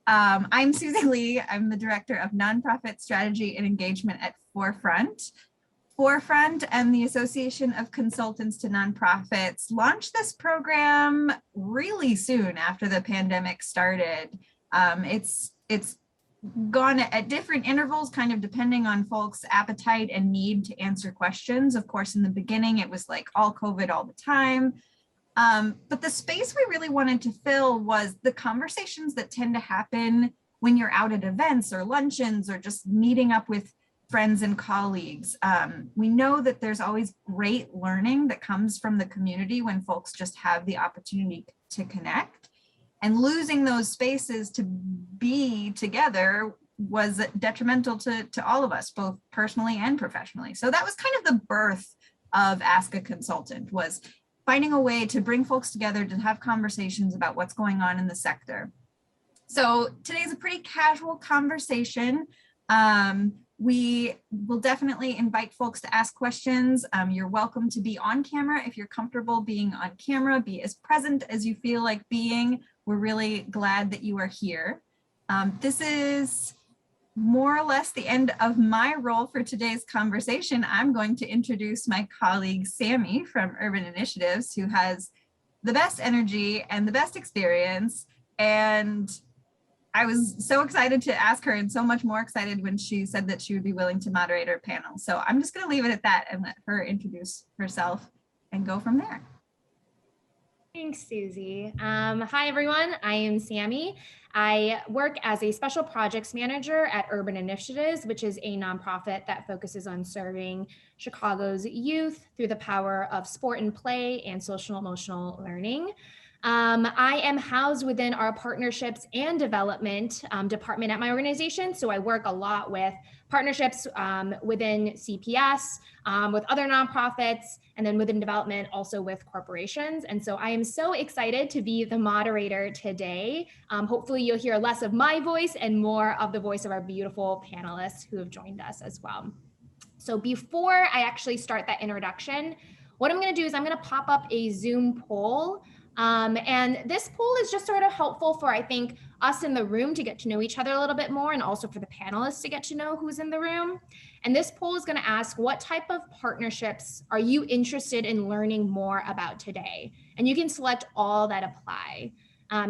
I'm Susie Lee. I'm the Director of Nonprofit Strategy and Engagement at Forefront. Forefront and the Association of Consultants to Nonprofits launched this program really soon after the pandemic started. It's gone at different intervals, kind of depending on folks' appetite and need to answer questions. Of course, in the beginning, it was like all COVID all the time. But the space we really wanted to fill was the conversations that tend to happen when you're out at events or luncheons or just meeting up with friends and colleagues. We know that there's always great learning that comes from the community when folks just have the opportunity to connect. And losing those spaces to be together was detrimental to all of us, both personally and professionally. So that was kind of the birth of Ask a Consultant, was finding a way to bring folks together to have conversations about what's going on in the sector. So today's a pretty casual conversation. We will definitely invite folks to ask questions. You're welcome to be on camera if you're comfortable being on camera, be as present as you feel like being. We're really glad that you are here. This is more or less the end of my role for today's conversation. I'm going to introduce my colleague, Sammy from Urban Initiatives, who has the best energy and the best experience. And I was so excited to ask her and so much more excited when she said that she would be willing to moderate our panel. So I'm just going to leave it at that and let her introduce herself and go from there. Thanks, Susie. Hi, everyone. I am Sammy. I work as a special projects manager at Urban Initiatives, which is a nonprofit that focuses on serving Chicago's youth through the power of sport and play and social emotional learning. I am housed within our partnerships and development department at my organization. So I work a lot with partnerships within CPS, with other nonprofits, and then within development, also with corporations. And so I am so excited to be the moderator today. Hopefully you'll hear less of my voice and more of the voice of our beautiful panelists who have joined us as well. So before I actually start that introduction, what I'm gonna do is I'm gonna pop up a Zoom poll. And this poll is just sort of helpful for, I think, us in the room to get to know each other a little bit more, and also for the panelists to get to know who's in the room. And this poll is going to ask, what type of partnerships are you interested in learning more about today? And you can select all that apply.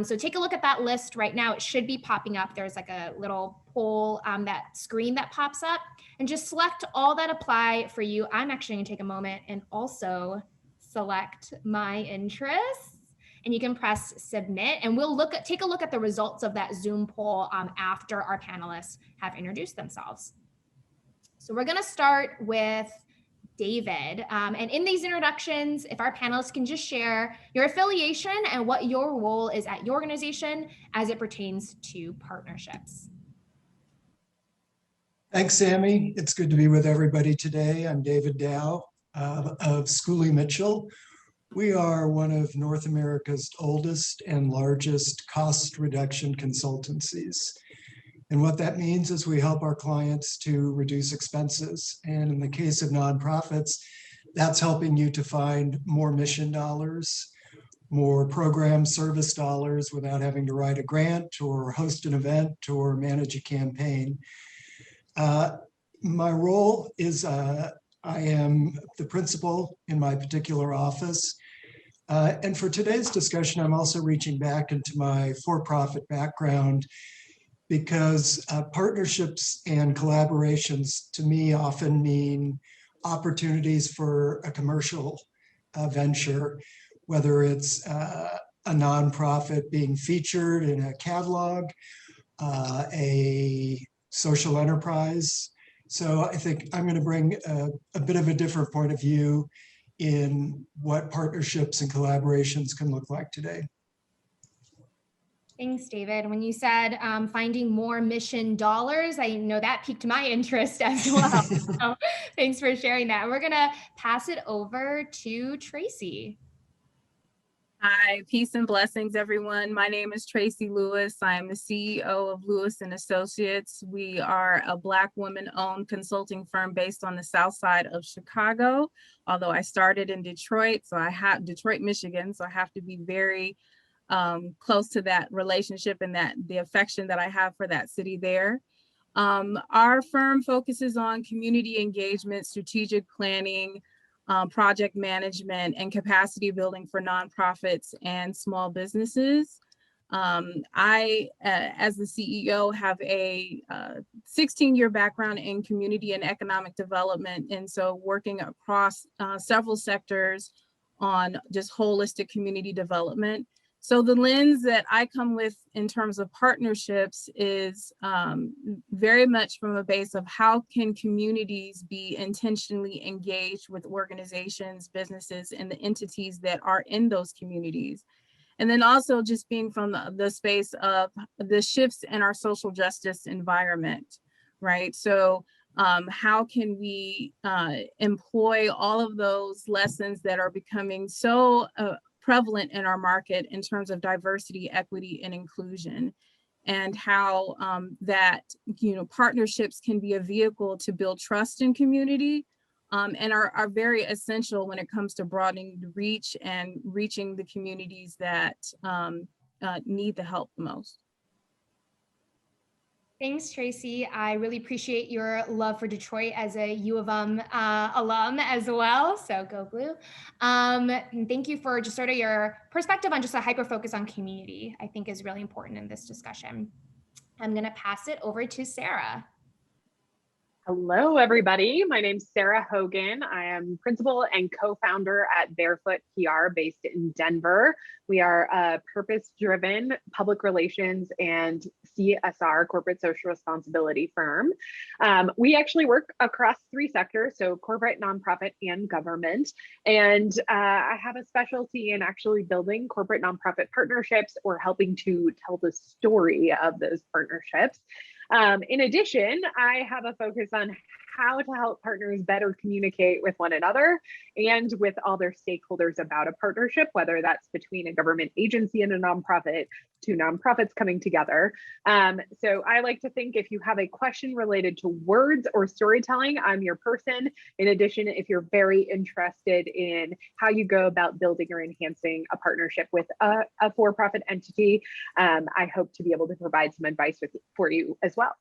So take a look at that list right now. It should be popping up. There's like a little poll, that screen that pops up, and just select all that apply for you. I'm actually going to take a moment and also select my interests. And you can press submit, and we'll take a look at the results of that Zoom poll after our panelists have introduced themselves. So we're gonna start with David. And in these introductions, if our panelists can just share your affiliation and what your role is at your organization as it pertains to partnerships. Thanks, Sammy. It's good to be with everybody today. I'm David Dow of Schooley Mitchell. We are one of North America's oldest and largest cost reduction consultancies. And what that means is we help our clients to reduce expenses. And in the case of nonprofits, that's helping you to find more mission dollars, more program service dollars without having to write a grant or host an event or manage a campaign. My role is I am the principal in my particular office. And for today's discussion, I'm also reaching back into my for-profit background because partnerships and collaborations to me often mean opportunities for a commercial venture, whether it's a nonprofit being featured in a catalog, a social enterprise. So I think I'm going to bring a bit of a different point of view in what partnerships and collaborations can look like today. Thanks, David. When you said finding more mission dollars, I know that piqued my interest as well. So thanks for sharing that. We're going to pass it over to Tracy. Hi, peace and blessings, everyone. My name is Tracy Lewis. I'm the CEO of Lewis and Associates. We are a Black woman-owned consulting firm based on the South Side of Chicago. Although I started in Detroit, Detroit, Michigan, so I have to be very close to that relationship and that the affection that I have for that city there. Our firm focuses on community engagement, strategic planning, project management, and capacity building for nonprofits and small businesses. I, as the CEO, have a 16-year background in community and economic development. And so working across several sectors on just holistic community development. So the lens that I come with in terms of partnerships is very much from a base of how can communities be intentionally engaged with organizations, businesses, and the entities that are in those communities. And then also just being from the space of the shifts in our social justice environment, right? So how can we employ all of those lessons that are becoming so prevalent in our market in terms of diversity, equity, and inclusion, and how that, partnerships can be a vehicle to build trust in community, and are very essential when it comes to broadening the reach and reaching the communities that need the help the most. Thanks, Tracy. I really appreciate your love for Detroit as a U of M alum as well. So go Blue. And thank you for just sort of your perspective on just a hyper focus on community, I think is really important in this discussion. I'm going to pass it over to Sarah. Hello, everybody. My name's Sarah Hogan. I am principal and co-founder at Barefoot PR based in Denver. We are a purpose-driven public relations and CSR, corporate social responsibility firm. We actually work across 3 sectors, so corporate, nonprofit, and government. And I have a specialty in actually building corporate nonprofit partnerships or helping to tell the story of those partnerships. In addition, I have a focus on how to help partners better communicate with one another and with all their stakeholders about a partnership, whether that's between a government agency and a nonprofit, 2 nonprofits coming together. So I like to think if you have a question related to words or storytelling, I'm your person. In addition, if you're very interested in how you go about building or enhancing a partnership with a for-profit entity, I hope to be able to provide some advice for you as well.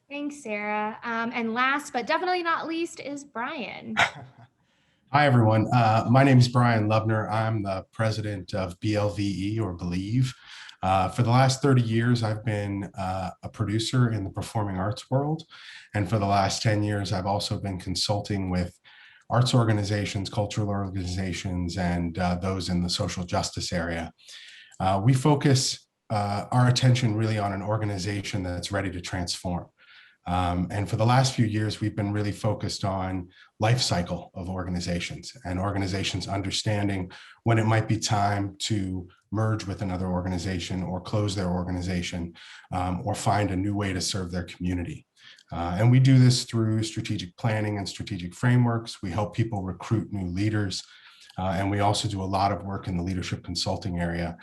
Thanks, Sarah. And last but definitely not least is Brian. Hi, everyone. My name is Brian Lubner. I'm the president of BLVE, or Believe. For the last 30 years, I've been a producer in the performing arts world. And for the last 10 years, I've also been consulting with arts organizations, cultural organizations, and those in the social justice area. We focus our attention really on an organization that's ready to transform. And for the last few years, we've been really focused on life cycle of organizations and organizations understanding when it might be time to merge with another organization or close their organization or find a new way to serve their community. And we do this through strategic planning and strategic frameworks. We help people recruit new leaders. And we also do a lot of work in the leadership consulting area.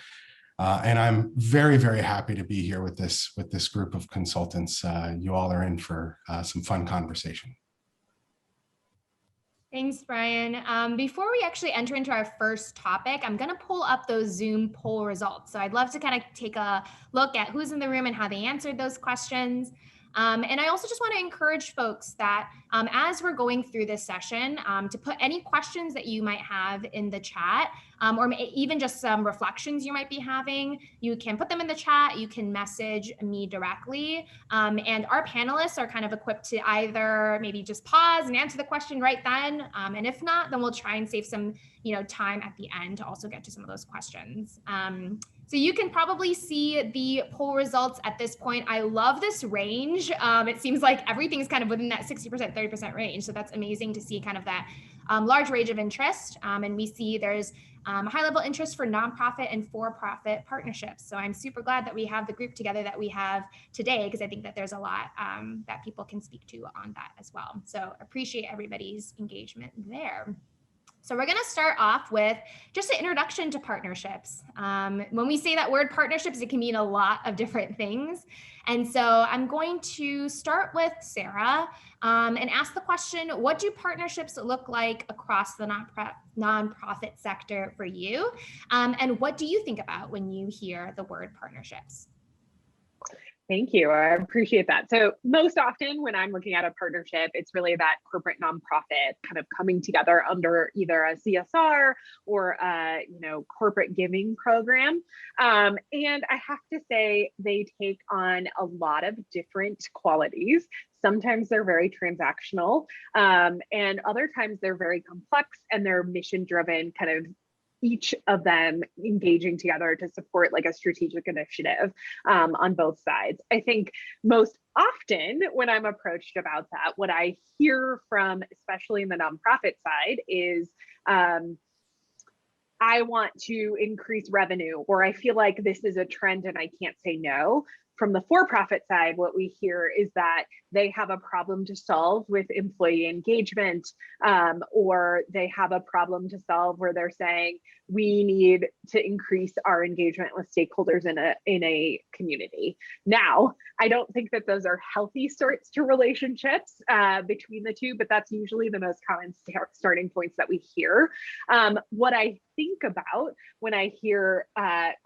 And I'm very, very happy to be here with this group of consultants. You all are in for some fun conversation. Thanks, Brian. Before we actually enter into our first topic, I'm going to pull up those Zoom poll results. So I'd love to kind of take a look at who's in the room and how they answered those questions. And I also just want to encourage folks that as we're going through this session, to put any questions that you might have in the chat, or even just some reflections you might be having, you can put them in the chat, you can message me directly. And our panelists are kind of equipped to either maybe just pause and answer the question right then. And if not, then we'll try and save some time at the end to also get to some of those questions. So you can probably see the poll results at this point. I love this range. It seems like everything's kind of within that 60%, 30% range. So that's amazing to see kind of that large range of interest. And we see there's high level interest for nonprofit and for-profit partnerships. So I'm super glad that we have the group together that we have today, because I think that there's a lot that people can speak to on that as well. So appreciate everybody's engagement there. So we're going to start off with just an introduction to partnerships. When we say that word partnerships, it can mean a lot of different things. And so I'm going to start with Sarah and ask the question, what do partnerships look like across the nonprofit sector for you? And what do you think about when you hear the word partnerships? Thank you. I appreciate that. So most often when I'm looking at a partnership, it's really that corporate nonprofit kind of coming together under either a CSR or a corporate giving program. And I have to say they take on a lot of different qualities. Sometimes they're very transactional, and other times they're very complex and they're mission driven, kind of each of them engaging together to support like a strategic initiative on both sides. I think most often when I'm approached about that, what I hear from, especially in the nonprofit side, is I want to increase revenue, or I feel like this is a trend and I can't say no. From the for-profit side, what we hear is that they have a problem to solve with employee engagement, or they have a problem to solve where they're saying, we need to increase our engagement with stakeholders in a community. Now, I don't think that those are healthy sorts to relationships between the two, but that's usually the most common starting points that we hear. What I think about when I hear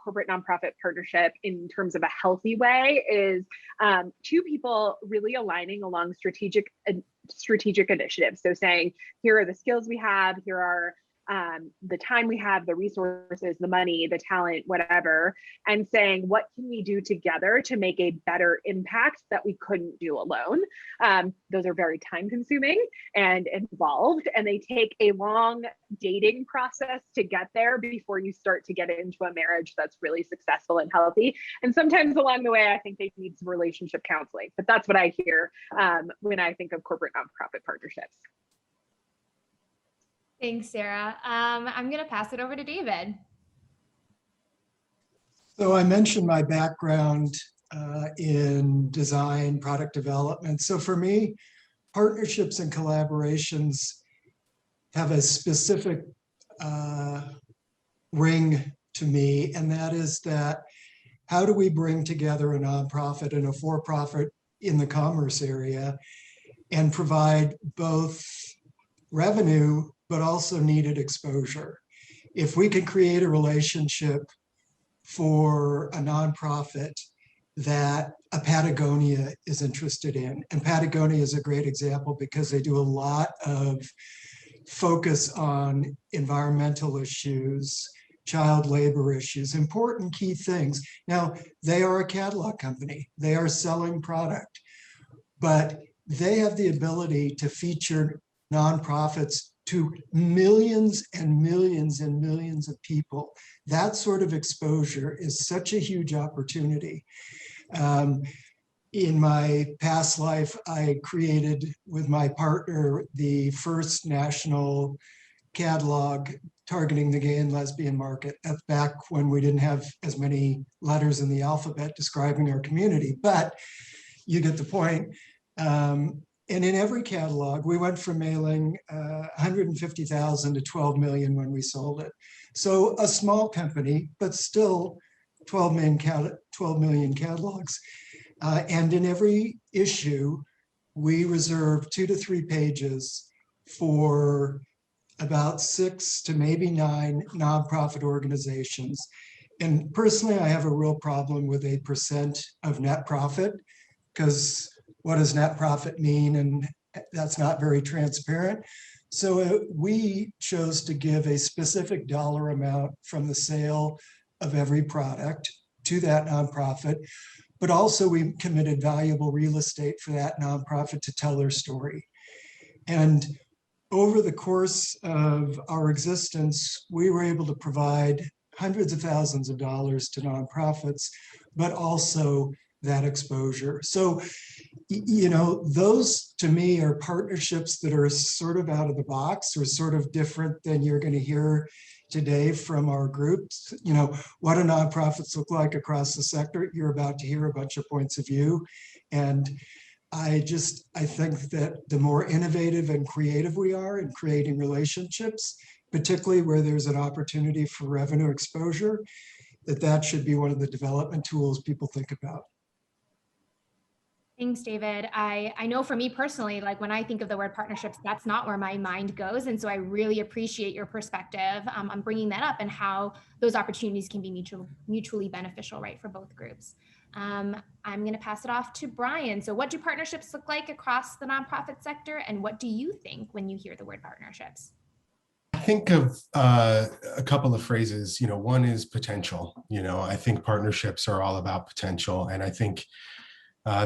corporate nonprofit partnership in terms of a healthy way is two people really aligning along strategic initiatives. So saying, here are the skills we have, here are the time we have, the resources, the money, the talent, whatever, and saying, what can we do together to make a better impact that we couldn't do alone? Those are very time consuming and involved, and they take a long dating process to get there before you start to get into a marriage that's really successful and healthy. And sometimes along the way, I think they need some relationship counseling, but that's what I hear when I think of corporate nonprofit partnerships. Thanks, Sarah. I'm going to pass it over to David. So I mentioned my background in design, product development. So for me, partnerships and collaborations have a specific ring to me, and that is that how do we bring together a nonprofit and a for-profit in the commerce area and provide both revenue but also needed exposure? If we can create a relationship for a nonprofit that a Patagonia is interested in, and Patagonia is a great example because they do a lot of focus on environmental issues, child labor issues, important key things. Now, they are a catalog company. They are selling product, but they have the ability to feature nonprofits to millions and millions and millions of people. That sort of exposure is such a huge opportunity. In my past life, I created with my partner the first national catalog targeting the gay and lesbian market. That's back when we didn't have as many letters in the alphabet describing our community, but you get the point. And in every catalog, we went from mailing 150,000 to 12 million when we sold it. So a small company, but still 12 million catalogs. And in every issue, we reserve 2 to 3 pages for about 6 to maybe 9 nonprofit organizations. And personally, I have a real problem with a % of net profit, because what does net profit mean? And that's not very transparent. So we chose to give a specific dollar amount from the sale of every product to that nonprofit, but also we committed valuable real estate for that nonprofit to tell their story. And over the course of our existence, we were able to provide hundreds of thousands of dollars to nonprofits, but also that exposure. So, you know, those to me are partnerships that are sort of out of the box or sort of different than you're going to hear today from our groups. You know, what do nonprofits look like across the sector? You're about to hear a bunch of points of view. And I think that the more innovative and creative we are in creating relationships, particularly where there's an opportunity for revenue exposure, that should be one of the development tools people think about. Thanks, David. I know for me personally, like when I think of the word partnerships, that's not where my mind goes. And so I really appreciate your perspective on bringing that up and how those opportunities can be mutually beneficial, right, for both groups. I'm going to pass it off to Brian. So what do partnerships look like across the nonprofit sector? And what do you think when you hear the word partnerships? I think of a couple of phrases. One is potential. I think partnerships are all about potential. And I think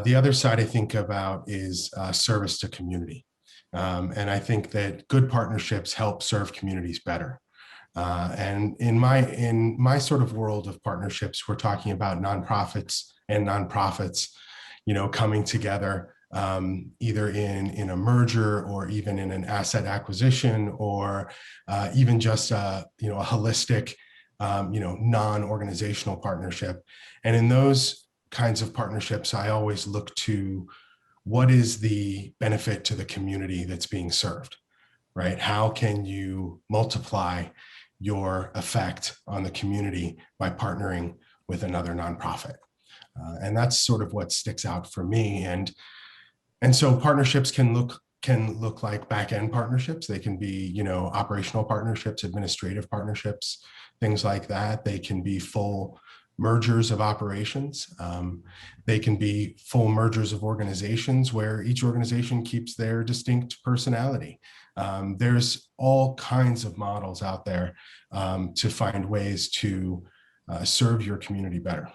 the other side I think about is service to community. And I think that good partnerships help serve communities better. And in my sort of world of partnerships, we're talking about nonprofits and nonprofits, coming together, either in a merger or even in an asset acquisition, or even just a holistic, non-organizational partnership. And in those kinds of partnerships, I always look to what is the benefit to the community that's being served, right? How can you multiply your effect on the community by partnering with another nonprofit? And that's sort of what sticks out for me. And so partnerships can look like back-end partnerships. They can be, operational partnerships, administrative partnerships, things like that. They can be full mergers of operations. They can be full mergers of organizations where each organization keeps their distinct personality. There's all kinds of models out there to find ways to serve your community better.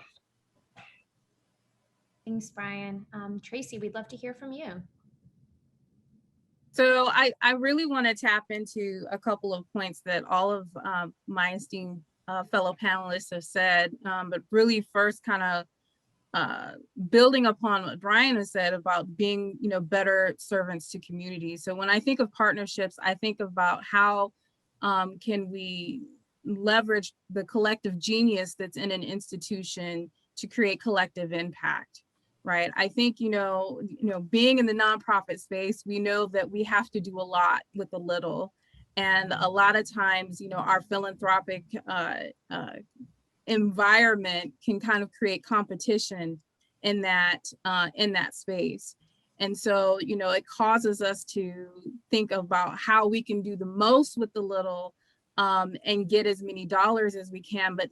Thanks, Brian. Tracy, we'd love to hear from you. So I really want to tap into a couple of points that all of my esteemed fellow panelists have said, but really first kind of building upon what Brian has said about being, better servants to communities. So when I think of partnerships, I think about how can we leverage the collective genius that's in an institution to create collective impact, right? I think, being in the nonprofit space, we know that we have to do a lot with a little. And a lot of times, our philanthropic environment can kind of create competition in that space. And so, it causes us to think about how we can do the most with the little and get as many dollars as we can. But,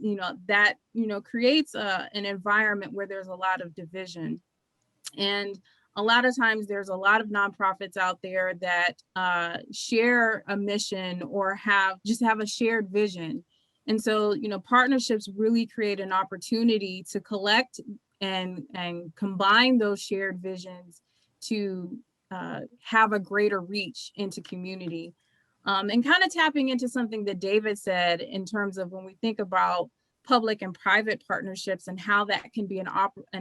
that, creates an environment where there's a lot of division. And a lot of times there's a lot of nonprofits out there that share a mission or have a shared vision. And so, partnerships really create an opportunity to collect and combine those shared visions to have a greater reach into community. And kind of tapping into something that David said in terms of when we think about public and private partnerships and how that can be an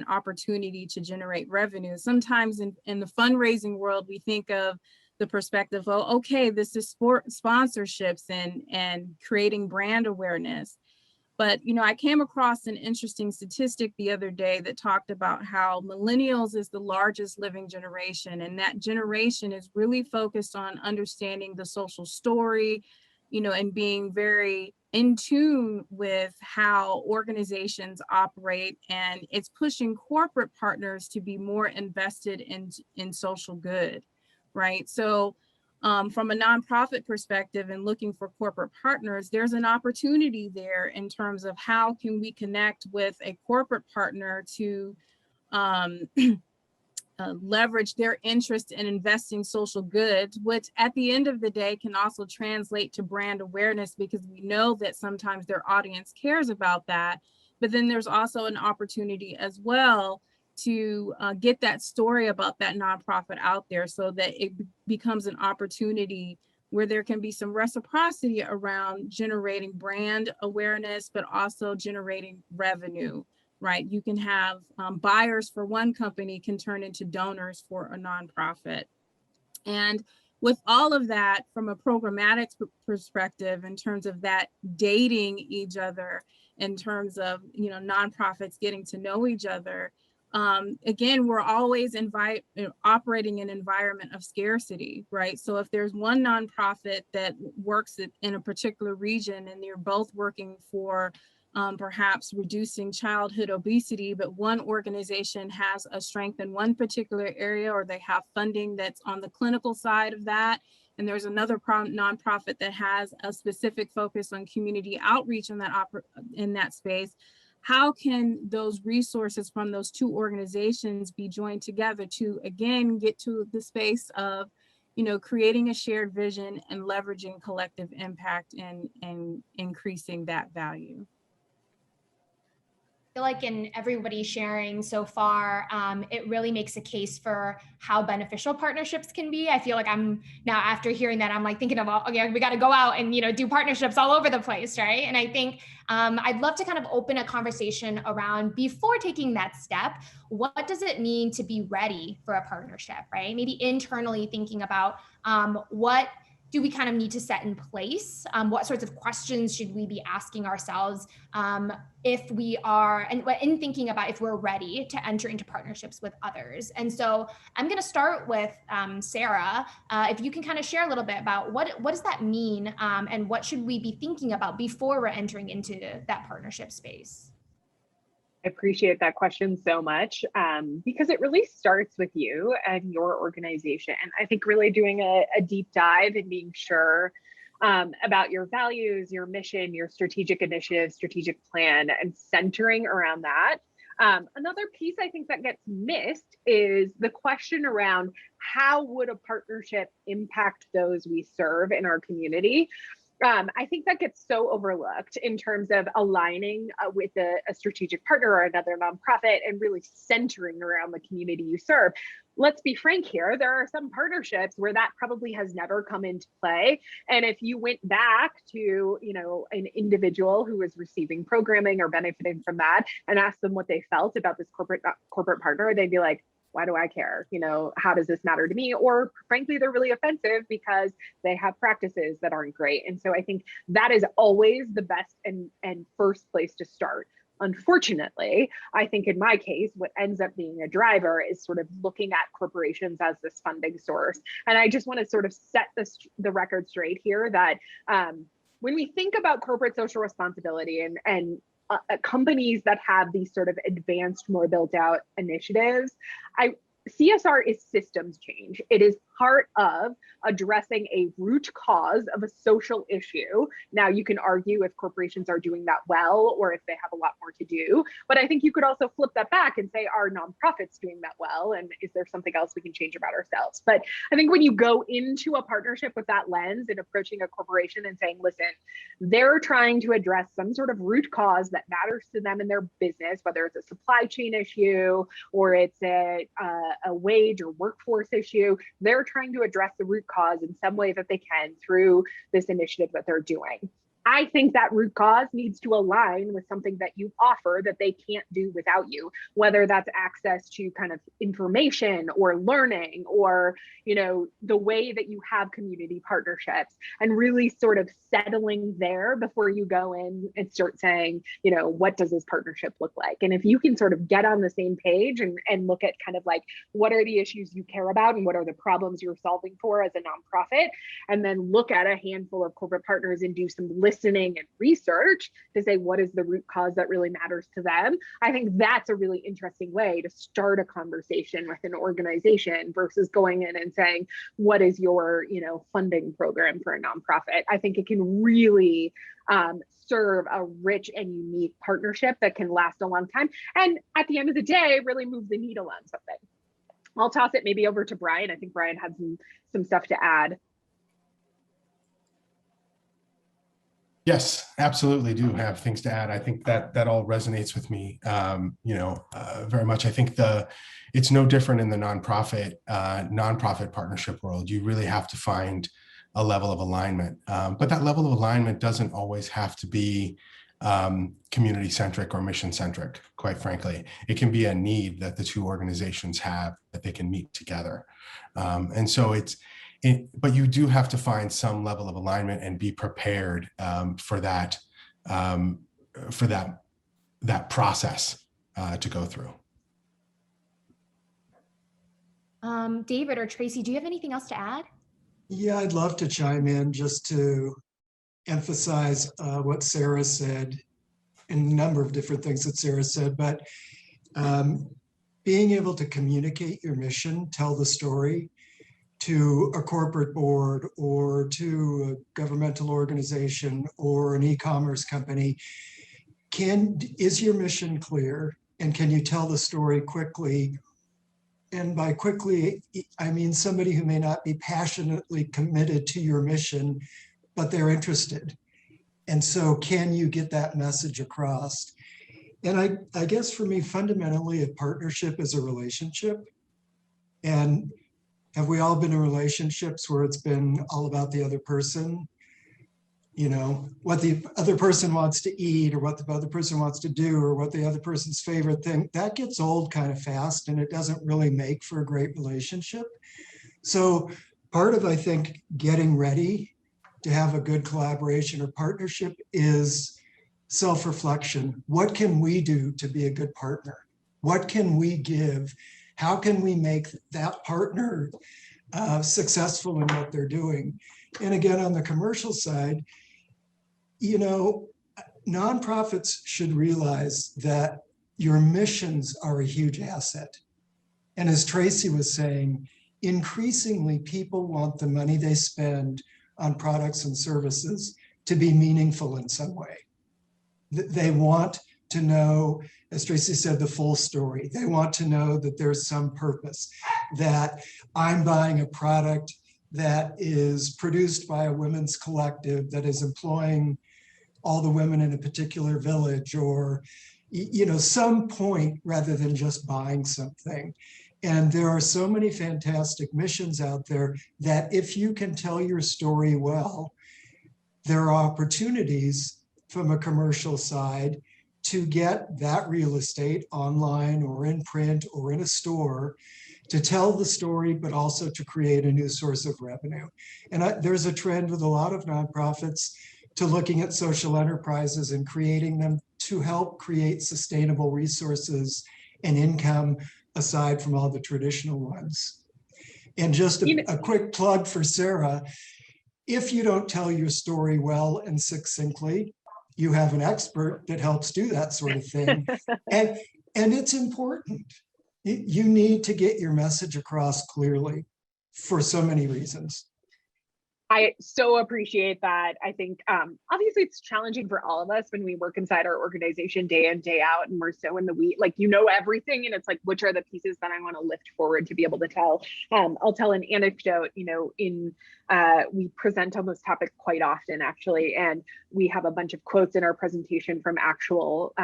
opportunity to generate revenue. Sometimes in the fundraising world, we think of the perspective, oh, okay, this is sponsorships and creating brand awareness. But, I came across an interesting statistic the other day that talked about how millennials is the largest living generation. And that generation is really focused on understanding the social story, and being very in tune with how organizations operate, and it's pushing corporate partners to be more invested in social good, right? So from a nonprofit perspective and looking for corporate partners, there's an opportunity there in terms of how can we connect with a corporate partner to leverage their interest in investing social goods, which at the end of the day can also translate to brand awareness, because we know that sometimes their audience cares about that. But then there's also an opportunity as well to get that story about that nonprofit out there so that it becomes an opportunity where there can be some reciprocity around generating brand awareness, but also generating revenue. Right, you can have buyers for one company can turn into donors for a nonprofit. And with all of that, from a programmatic perspective, in terms of that dating each other, in terms of nonprofits getting to know each other, again, we're always operating in an environment of scarcity, right? So if there's one nonprofit that works in a particular region and you're both working for perhaps reducing childhood obesity, but one organization has a strength in one particular area, or they have funding that's on the clinical side of that, and there's another nonprofit that has a specific focus on community outreach in that space, how can those resources from those two organizations be joined together to, again, get to the space of, creating a shared vision and leveraging collective impact and increasing that value? I feel like in everybody sharing so far, it really makes a case for how beneficial partnerships can be. I feel like I'm now, after hearing that, I'm like thinking about, okay, we got to go out and, do partnerships all over the place, right? And I think I'd love to kind of open a conversation around, before taking that step, what does it mean to be ready for a partnership, right? Maybe internally thinking about what do we kind of need to set in place? What sorts of questions should we be asking ourselves if we are, and in thinking about if we're ready to enter into partnerships with others? And so I'm going to start with Sarah. If you can kind of share a little bit about what does that mean, and what should we be thinking about before we're entering into that partnership space? I appreciate that question so much, because it really starts with you and your organization. I think really doing a deep dive and being sure about your values, your mission, your strategic initiative, strategic plan, and centering around that. Another piece I think that gets missed is the question around how would a partnership impact those we serve in our community? I think that gets so overlooked in terms of aligning with a strategic partner or another nonprofit and really centering around the community you serve. Let's be frank here, there are some partnerships where that probably has never come into play. And if you went back to, an individual who was receiving programming or benefiting from that and asked them what they felt about this corporate partner, they'd be like, why do I care? How does this matter to me? Or frankly, they're really offensive because they have practices that aren't great. And so I think that is always the best and first place to start. Unfortunately, I think in my case, what ends up being a driver is sort of looking at corporations as this funding source. And I just want to sort of set the record straight here that when we think about corporate social responsibility and companies that have these sort of advanced, more built out initiatives, CSR is systems change. It is part of addressing a root cause of a social issue. Now, you can argue if corporations are doing that well or if they have a lot more to do, but I think you could also flip that back and say, are nonprofits doing that well? And is there something else we can change about ourselves? But I think when you go into a partnership with that lens and approaching a corporation and saying, listen, they're trying to address some sort of root cause that matters to them in their business, whether it's a supply chain issue or it's a wage or workforce issue, they're trying to address the root cause in some way that they can through this initiative that they're doing. I think that root cause needs to align with something that you offer that they can't do without you, whether that's access to kind of information or learning or, the way that you have community partnerships, and really sort of settling there before you go in and start saying, what does this partnership look like? And if you can sort of get on the same page and look at kind of like, what are the issues you care about and what are the problems you're solving for as a nonprofit, and then look at a handful of corporate partners and do some listening and research to say, what is the root cause that really matters to them? I think that's a really interesting way to start a conversation with an organization versus going in and saying, what is your, funding program for a nonprofit? I think it can really serve a rich and unique partnership that can last a long time. And at the end of the day, really move the needle on something. I'll toss it maybe over to Brian. I think Brian had some stuff to add. Yes, absolutely do have things to add. I think that all resonates with me, very much. I think it's no different in the nonprofit partnership world. You really have to find a level of alignment, but that level of alignment doesn't always have to be community centric or mission centric. Quite frankly, it can be a need that the two organizations have that they can meet together, and so but you do have to find some level of alignment and be prepared for that process to go through. David or Tracy, do you have anything else to add? Yeah, I'd love to chime in just to emphasize what Sarah said and a number of different things that Sarah said, but being able to communicate your mission, tell the story to a corporate board or to a governmental organization or an e-commerce company. Is your mission clear? And can you tell the story quickly? And by quickly, I mean somebody who may not be passionately committed to your mission, but they're interested. And so can you get that message across? And I guess for me, fundamentally, a partnership is a relationship. And have we all been in relationships where it's been all about the other person? You know, what the other person wants to eat or what the other person wants to do or what the other person's favorite thing, that gets old kind of fast and it doesn't really make for a great relationship. So part of, I think, getting ready to have a good collaboration or partnership is self-reflection. What can we do to be a good partner? What can we give? How can we make that partner successful in what they're doing? And again, on the commercial side, you know, nonprofits should realize that your missions are a huge asset. And as Tracy was saying, increasingly people want the money they spend on products and services to be meaningful in some way. They want to know, as Tracy said, the full story. They want to know that there's some purpose, that I'm buying a product that is produced by a women's collective that is employing all the women in a particular village, or, you know, some point rather than just buying something. And there are so many fantastic missions out there that if you can tell your story well, there are opportunities from a commercial side to get that real estate online or in print or in a store to tell the story, but also to create a new source of revenue. And there's a trend with a lot of nonprofits to looking at social enterprises and creating them to help create sustainable resources and income aside from all the traditional ones. And just a quick plug for Sarah, if you don't tell your story well and succinctly, you have an expert that helps do that sort of thing. And it's important. You need to get your message across clearly for so many reasons. I so appreciate that. I think obviously it's challenging for all of us when we work inside our organization day in, day out, and we're so in the weeds, like, you know, everything. And it's like, which are the pieces that I want to lift forward to be able to tell? I'll tell an anecdote, you know, we present on this topic quite often, actually, and we have a bunch of quotes in our presentation from actual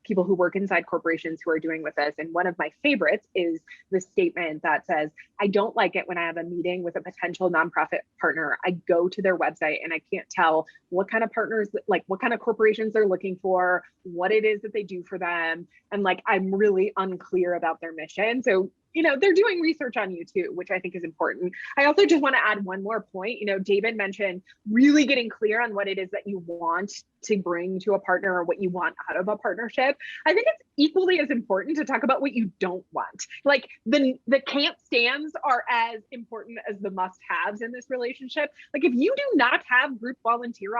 people who work inside corporations who are doing with us. And one of my favorites is the statement that says, I don't like it when I have a meeting with a potential nonprofit partner. I go to their website and I can't tell what kind of partners, like what kind of corporations they're looking for, what it is that they do for them. And like, I'm really unclear about their mission. So, you know, they're doing research on you too, which I think is important. I also just want to add one more point. You know, David mentioned really getting clear on what it is that you want to bring to a partner or what you want out of a partnership. I think it's equally as important to talk about what you don't want. Like the can't stands are as important as the must haves in this relationship. Like if you do not have group volunteer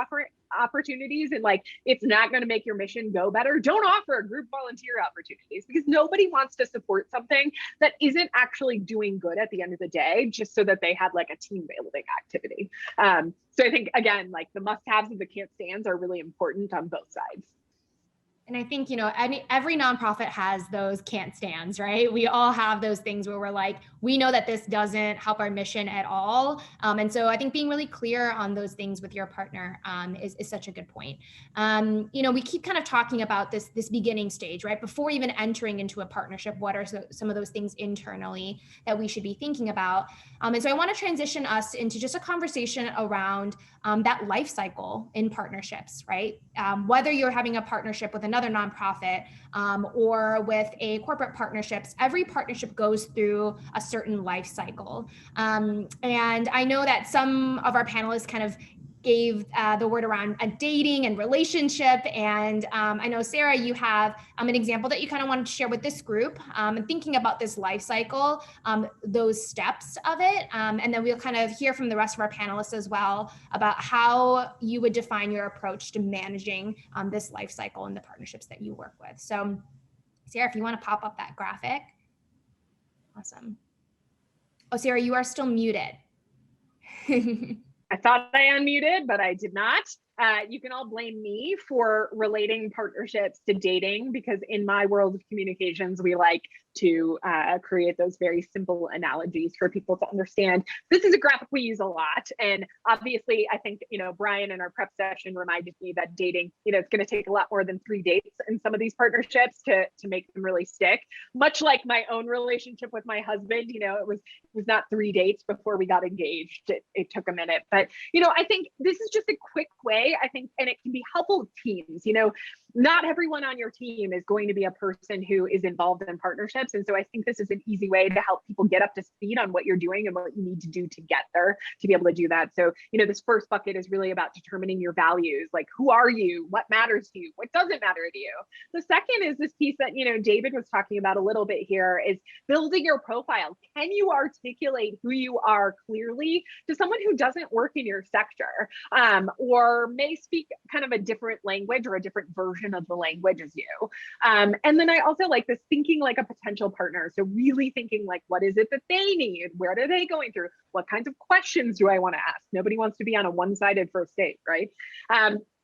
opportunities and like it's not going to make your mission go better, don't offer group volunteer opportunities, because nobody wants to support something that isn't actually doing good at the end of the day just so that they had like a team building activity. So I think, again, like the must haves and the can't stands are really important on both sides. And I think, you know, every nonprofit has those can't stands, right? We all have those things where we're like, we know that this doesn't help our mission at all. And so I think being really clear on those things with your partner is such a good point. You know, we keep kind of talking about this beginning stage, right? Before even entering into a partnership, what are some of those things internally that we should be thinking about? And so I want to transition us into just a conversation around that life cycle in partnerships, right? Whether you're having a partnership with another nonprofit or with a corporate partnerships, every partnership goes through a certain life cycle. And I know that some of our panelists kind of gave the word around dating and relationship. And I know, Sarah, you have an example that you kind of wanted to share with this group, and thinking about this life cycle, those steps of it. And then we'll kind of hear from the rest of our panelists as well about how you would define your approach to managing this life cycle and the partnerships that you work with. So Sarah, if you want to pop up that graphic. Awesome. Oh, Sarah, you are still muted. I thought I unmuted, but I did not. You can all blame me for relating partnerships to dating, because in my world of communications, we like to create those very simple analogies for people to understand. This is a graphic we use a lot. And obviously, I think, Brian in our prep session reminded me that dating, it's going to take a lot more than 3 dates in some of these partnerships to make them really stick. Much like my own relationship with my husband, it was not 3 dates before we got engaged. It took a minute. But, I think this is just a quick way, I think, and it can be helpful with teams. Not everyone on your team is going to be a person who is involved in partnerships. And so I think this is an easy way to help people get up to speed on what you're doing and what you need to do to get there to be able to do that. So, this first bucket is really about determining your values, like who are you, what matters to you, what doesn't matter to you. The second is this piece that, David was talking about a little bit here, is building your profile. Can you articulate who you are clearly to someone who doesn't work in your sector, or may speak kind of a different language or a different version of the language as you? And then I also like this thinking like a potential partner. So really thinking like, what is it that they need? Where are they going through? What kinds of questions do I want to ask? Nobody wants to be on a one-sided first date, right?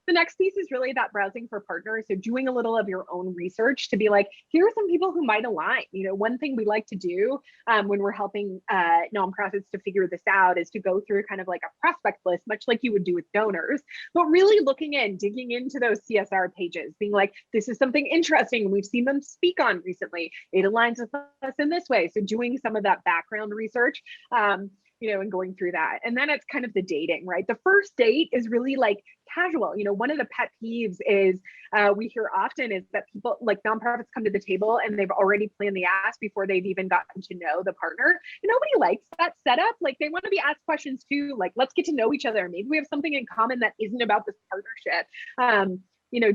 The next piece is really that browsing for partners. So doing a little of your own research to be like, here are some people who might align. One thing we like to do when we're helping nonprofits to figure this out is to go through kind of like a prospect list, much like you would do with donors, but really digging into those CSR pages, being like, this is something interesting we've seen them speak on recently. It aligns with us in this way. So doing some of that background research, and going through that. And then it's kind of the dating, right? The first date is really like casual. One of the pet peeves is we hear often is that people, like nonprofits, come to the table and they've already planned the ask before they've even gotten to know the partner. And nobody likes that setup. Like they want to be asked questions too, like, let's get to know each other. Maybe we have something in common that isn't about this partnership.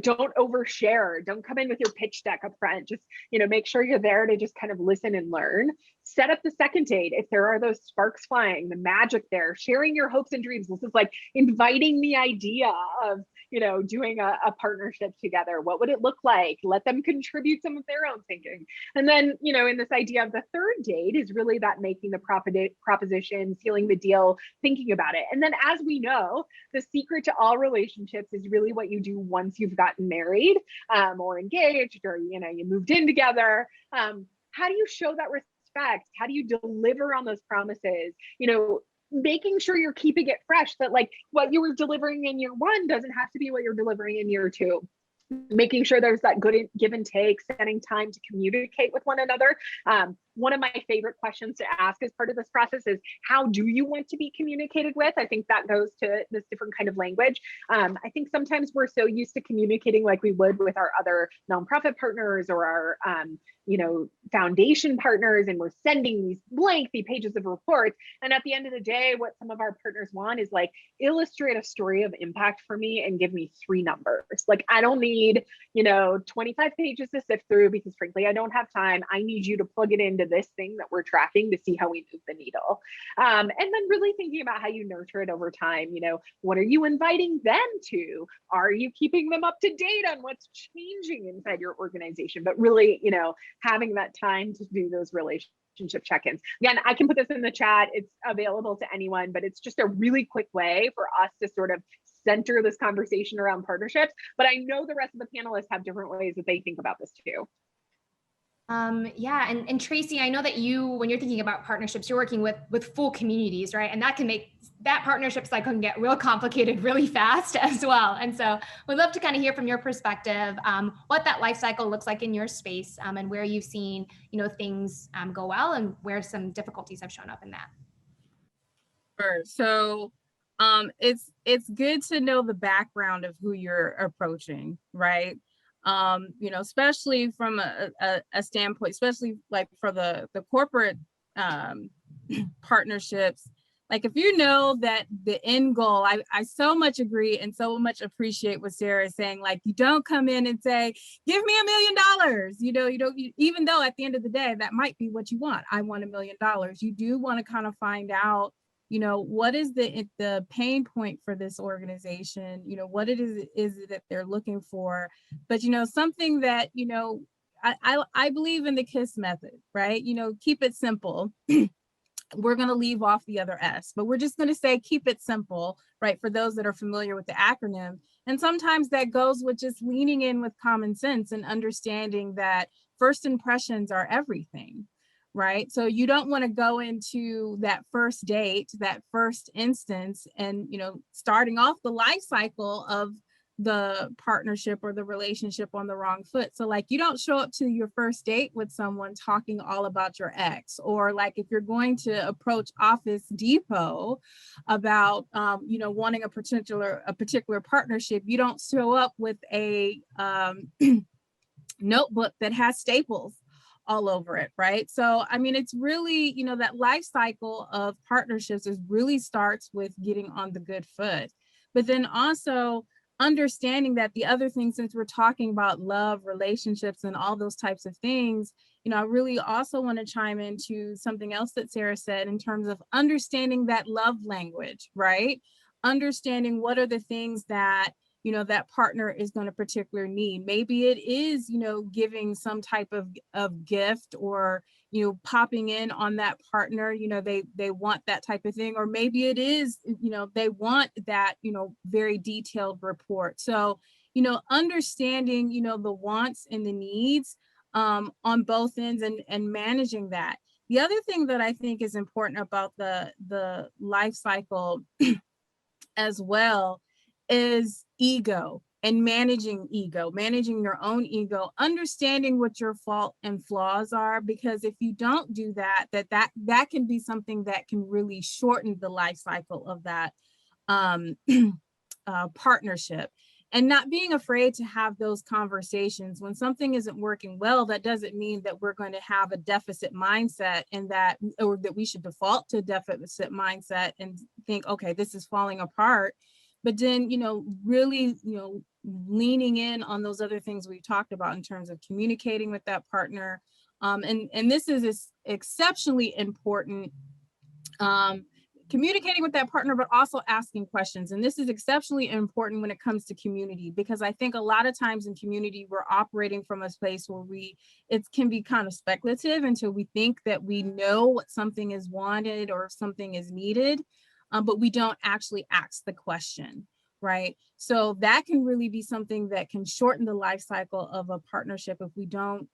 Don't overshare. Don't come in with your pitch deck up front. Just, make sure you're there to just kind of listen and learn. Set up the second date. If there are those sparks flying, the magic there, sharing your hopes and dreams. This is like inviting the idea of, doing a partnership together. What would it look like? Let them contribute some of their own thinking. And then, in this idea of the third date is really that making the proposition, sealing the deal, thinking about it. And then, as we know, the secret to all relationships is really what you do once you've gotten married or engaged, or, you moved in together. How do you show that respect? How do you deliver on those promises? Making sure you're keeping it fresh, that like what you were delivering in year 1 doesn't have to be what you're delivering in year 2. Making sure there's that good give and take, setting time to communicate with one another. One of my favorite questions to ask as part of this process is, how do you want to be communicated with? I think that goes to this different kind of language. I think sometimes we're so used to communicating like we would with our other nonprofit partners or our foundation partners, and we're sending these lengthy pages of reports. And at the end of the day, what some of our partners want is like, illustrate a story of impact for me and give me 3 numbers. Like, I don't need, 25 pages to sift through, because frankly, I don't have time. I need you to plug it into this thing that we're tracking to see how we move the needle. And then really thinking about how you nurture it over time. What are you inviting them to? Are you keeping them up to date on what's changing inside your organization? But really, having that time to do those relationship check-ins. Again, I can put this in the chat. It's available to anyone, but it's just a really quick way for us to sort of center this conversation around partnerships. But I know the rest of the panelists have different ways that they think about this too. Yeah, and Tracy, I know that when you're thinking about partnerships, you're working with full communities, right? And that can make that partnership cycle can get real complicated really fast as well. And so we'd love to kind of hear from your perspective, what that life cycle looks like in your space, and where you've seen, things go well and where some difficulties have shown up in that. Sure. So it's good to know the background of who you're approaching, right? Especially from a standpoint, especially like for the corporate partnerships, Like if you know that the end goal, I so much agree and so much appreciate what Sarah is saying. Like you don't come in and say, give me $1 million. Even though at the end of the day, that might be what you want. I want $1 million. You do want to kind of find out, what is the pain point for this organization? What it is that they're looking for. But, something that, I believe in the KISS method, right? Keep it simple. We're going to leave off the other S, but we're just going to say, keep it simple, right? For those that are familiar with the acronym. And sometimes that goes with just leaning in with common sense and understanding that first impressions are everything, right? So you don't want to go into that first date, that first instance, and, starting off the life cycle of the partnership or the relationship on the wrong foot. So like you don't show up to your first date with someone talking all about your ex, or like if you're going to approach Office Depot about wanting a particular partnership, you don't show up with a notebook that has staples all over it, right? So I mean, it's really, that life cycle of partnerships really starts with getting on the good foot, but then also understanding that the other thing, since we're talking about love, relationships, and all those types of things, I really also want to chime into something else that Sarah said in terms of understanding that love language, right? Understanding what are the things that, that partner is going to particularly need. Maybe it is, giving some type of gift, or, popping in on that partner, they want that type of thing, or maybe it is, they want that, very detailed report. So, understanding, the wants and the needs on both ends and managing that. The other thing that I think is important about the life cycle as well is ego and managing your own ego, understanding what your fault and flaws are, because if you don't do that, that can be something that can really shorten the life cycle of that partnership. And not being afraid to have those conversations when something isn't working well. That doesn't mean that we're going to have a deficit mindset, and that we should default to deficit mindset and think, okay, this is falling apart. But then, really, leaning in on those other things we've talked about in terms of communicating with that partner. And this is exceptionally important, communicating with that partner, but also asking questions. And this is exceptionally important when it comes to community, because I think a lot of times in community, we're operating from a space where it can be kind of speculative until we think that we know what something is wanted or something is needed. But we don't actually ask the question, right? So that can really be something that can shorten the life cycle of a partnership if we don't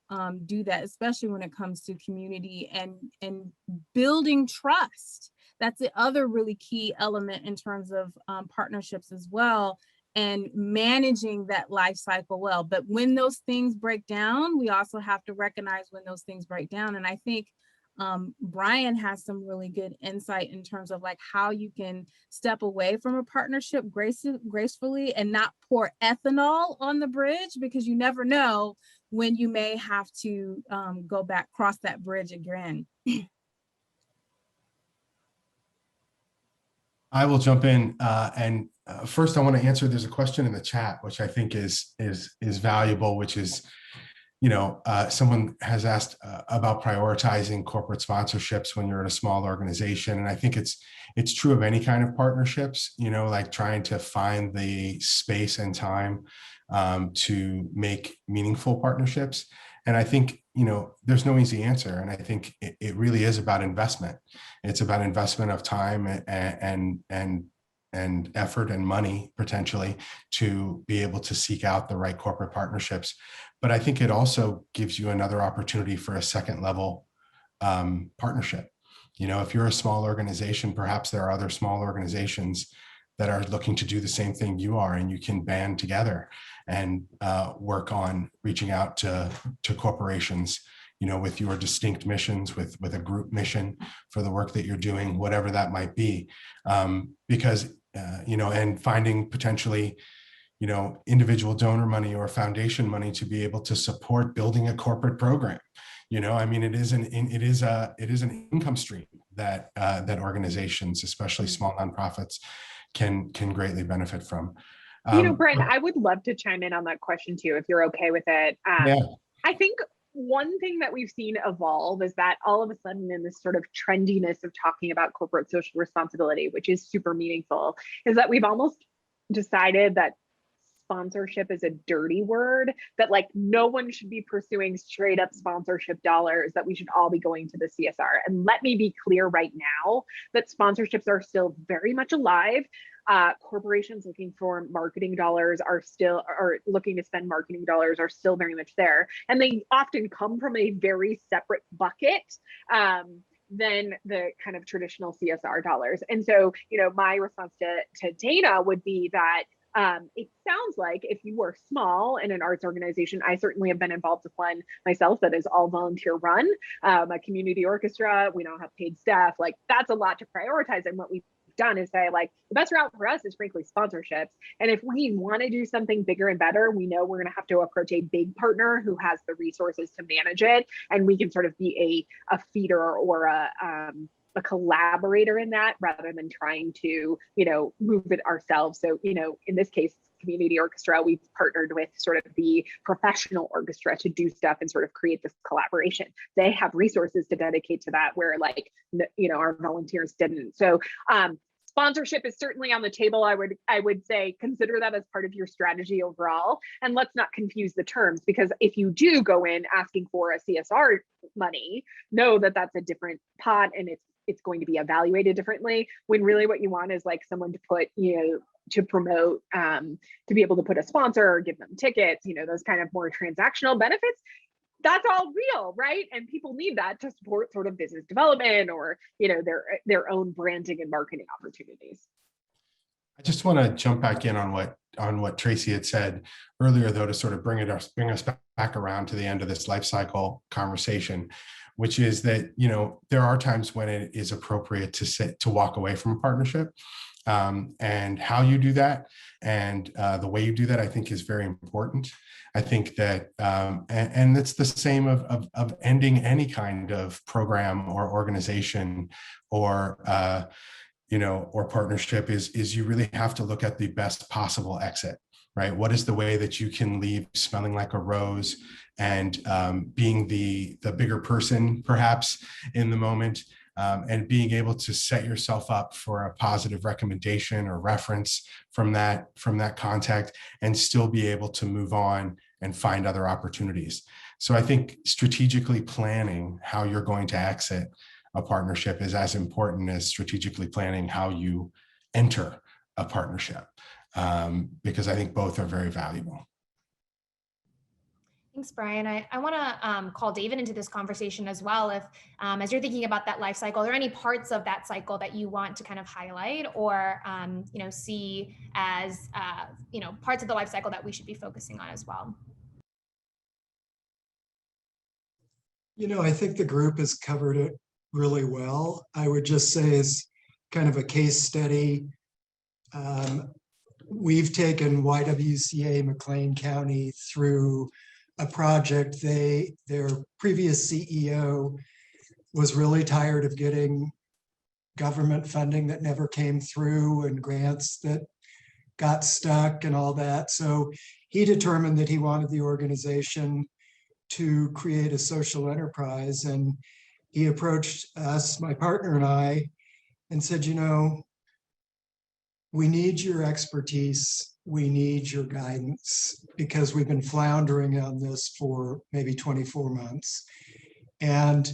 do that, especially when it comes to community and building trust. That's the other really key element in terms of partnerships as well, and managing that life cycle well. But when those things break down, we also have to recognize when those things break down. And I think Brian has some really good insight in terms of like how you can step away from a partnership gracefully and not pour ethanol on the bridge, because you never know when you may have to go back, cross that bridge again. I will jump in and first I want to answer, there's a question in the chat, which I think is valuable, which is, someone has asked about prioritizing corporate sponsorships when you're in a small organization. And I think it's true of any kind of partnerships, like trying to find the space and time to make meaningful partnerships. And I think, there's no easy answer. And I think it really is about investment. It's about investment of time and effort and money potentially to be able to seek out the right corporate partnerships. But I think it also gives you another opportunity for a second level partnership. If you're a small organization, perhaps there are other small organizations that are looking to do the same thing you are, and you can band together and work on reaching out to corporations, with your distinct missions, with a group mission for the work that you're doing, whatever that might be, because and finding potentially, individual donor money or foundation money to be able to support building a corporate program. It is an income stream that organizations, especially small nonprofits, can greatly benefit from. Brian, I would love to chime in on that question too, if you're okay with it. Yeah. I think one thing that we've seen evolve is that all of a sudden, in this sort of trendiness of talking about corporate social responsibility, which is super meaningful, is that we've almost decided that sponsorship is a dirty word, that like no one should be pursuing straight up sponsorship dollars, that we should all be going to the CSR. And let me be clear right now that sponsorships are still very much alive. Corporations looking for marketing dollars are looking to spend marketing dollars are still very much there. And they often come from a very separate bucket than the kind of traditional CSR dollars. And so, my response to Dana would be that it sounds like if you are small in an arts organization, I certainly have been involved with one myself that is all volunteer run, a community orchestra, we don't have paid staff, like that's a lot to prioritize. And what we've done is say like the best route for us is frankly sponsorships. And if we want to do something bigger and better, we know we're going to have to approach a big partner who has the resources to manage it. And we can sort of be a feeder or a collaborator in that rather than trying to, move it ourselves. So, in this case, community orchestra, we've partnered with sort of the professional orchestra to do stuff and sort of create this collaboration. They have resources to dedicate to that where our volunteers didn't. So sponsorship is certainly on the table. I would say consider that as part of your strategy overall. And let's not confuse the terms, because if you do go in asking for a CSR money, know that that's a different pot and it's going to be evaluated differently, when really what you want is like someone to put, to promote, to be able to put a sponsor or give them tickets, those kind of more transactional benefits. That's all real, right? And people need that to support sort of business development or, their own branding and marketing opportunities. I just want to jump back in on what Tracy had said earlier, though, to sort of bring us back around to the end of this life cycle conversation, which is that, there are times when it is appropriate to walk away from a partnership. And how you do that and the way you do that, I think, is very important. I think that, and it's the same of ending any kind of program or organization or partnership is you really have to look at the best possible exit, right? What is the way that you can leave smelling like a rose and being the bigger person, perhaps, in the moment, and being able to set yourself up for a positive recommendation or reference from that contact and still be able to move on and find other opportunities. So I think strategically planning how you're going to exit a partnership is as important as strategically planning how you enter a partnership, because I think both are very valuable. Thanks, Brian. I want to call David into this conversation as well. If, as you're thinking about that life cycle, are there any parts of that cycle that you want to kind of highlight or, see as, parts of the life cycle that we should be focusing on as well? I think the group has covered it really well. I would just say as kind of a case study, we've taken YWCA McLean County through a project. Their previous CEO was really tired of getting government funding that never came through and grants that got stuck and all that. So he determined that he wanted the organization to create a social enterprise. And he approached us, my partner and I, and said, we need your expertise. We need your guidance because we've been floundering on this for maybe 24 months. And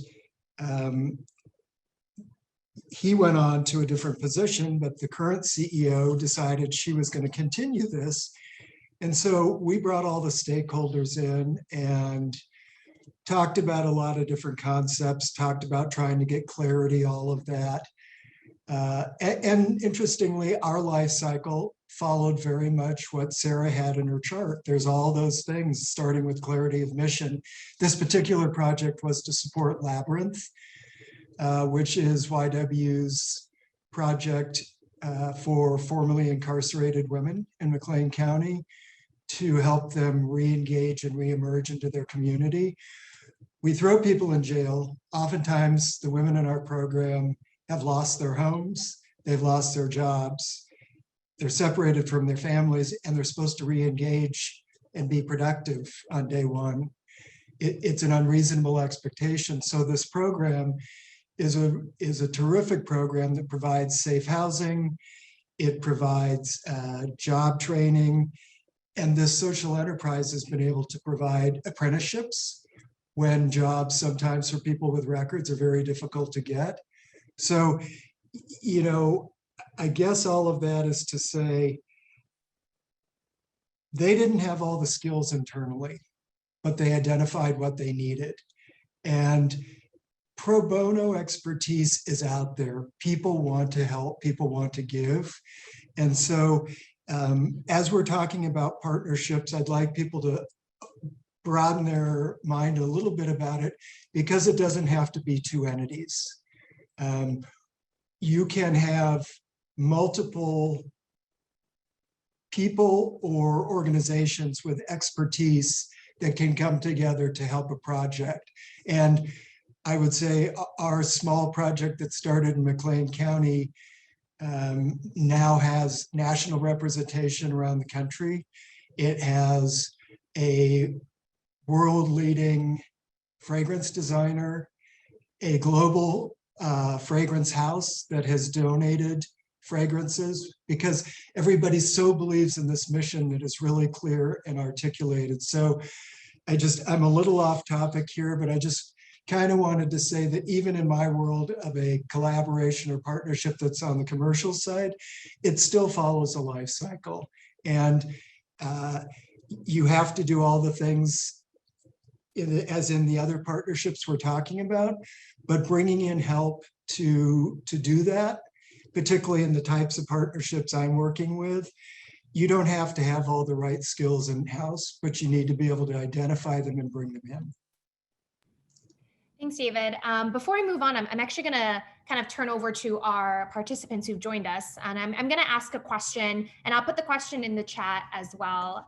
he went on to a different position, but the current CEO decided she was going to continue this. And so we brought all the stakeholders in and talked about a lot of different concepts, talked about trying to get clarity, all of that. And interestingly, our life cycle followed very much what Sarah had in her chart. There's all those things, starting with clarity of mission. This particular project was to support Labyrinth, which is YW's project for formerly incarcerated women in McLean County to help them re-engage and re-emerge into their community. We throw people in jail. Oftentimes, the women in our program have lost their homes, they've lost their jobs, they're separated from their families, and they're supposed to re-engage and be productive on day one. It's an unreasonable expectation. So this program is a terrific program that provides safe housing. It provides job training. And this social enterprise has been able to provide apprenticeships when jobs sometimes for people with records are very difficult to get. So, you know, I guess all of that is to say they didn't have all the skills internally, but they identified what they needed. And pro bono expertise is out there. People want to help, people want to give. And so as we're talking about partnerships, I'd like people to broaden their mind a little bit about it, because it doesn't have to be two entities. You can have multiple people or organizations with expertise that can come together to help a project. And I would say our small project that started in McLean County now has national representation around the country. It has a world-leading fragrance designer, a global fragrance house that has donated fragrances, because everybody so believes in this mission that is really clear and articulated. So I'm a little off topic here, but I just kind of wanted to say that even in my world of a collaboration or partnership that's on the commercial side, it still follows a life cycle. And you have to do all the things as in the other partnerships we're talking about, but bringing in help to do that, particularly in the types of partnerships I'm working with, you don't have to have all the right skills in-house, but you need to be able to identify them and bring them in. Thanks, David. Before I move on, I'm actually going to kind of turn over to our participants who've joined us. And I'm going to ask a question, and I'll put the question in the chat as well.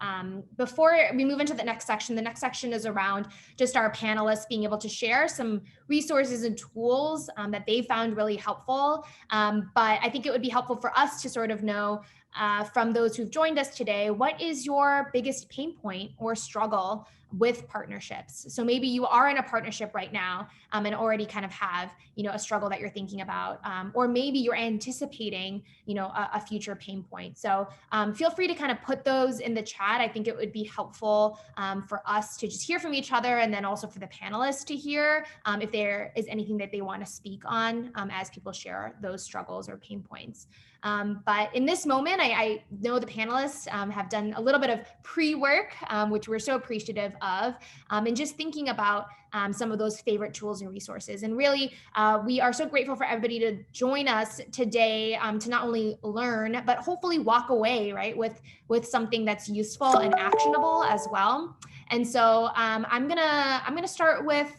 Before we move into the next section is around just our panelists being able to share some resources and tools that they found really helpful. But I think it would be helpful for us to sort of know from those who've joined us today, what is your biggest pain point or struggle with partnerships? So maybe you are in a partnership right now and already kind of have, a struggle that you're thinking about, or maybe you're anticipating, a future pain point. So feel free to kind of put those in the chat. I think it would be helpful for us to just hear from each other, and then also for the panelists to hear if there is anything that they want to speak on as people share those struggles or pain points. But in this moment, I know the panelists have done a little bit of pre-work, which we're so appreciative of, and just thinking about some of those favorite tools and resources. And really, we are so grateful for everybody to join us today to not only learn, but hopefully walk away, right, with something that's useful and actionable as well. And so I'm gonna start with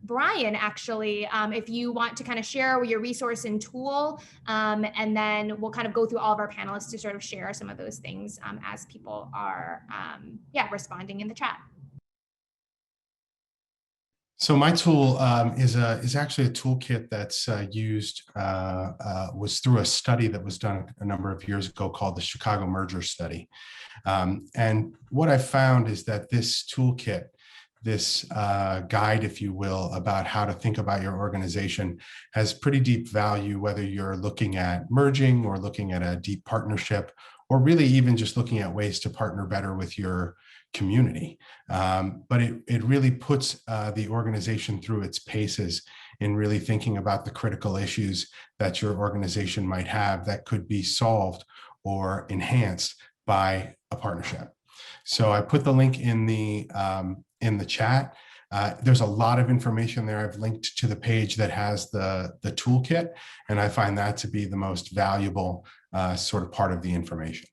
Brian, actually, if you want to kind of share your resource and tool, and then we'll kind of go through all of our panelists to sort of share some of those things as people are responding in the chat. So my tool is actually a toolkit that's was through a study that was done a number of years ago called the Chicago Merger Study. And what I found is that this toolkit, this guide, if you will, about how to think about your organization has pretty deep value, whether you're looking at merging or looking at a deep partnership, or really even just looking at ways to partner better with your community. But it really puts the organization through its paces in really thinking about the critical issues that your organization might have that could be solved or enhanced by a partnership. So I put the link in the chat. There's a lot of information there. I've linked to the page that has the toolkit, and I find that to be the most valuable sort of part of the information.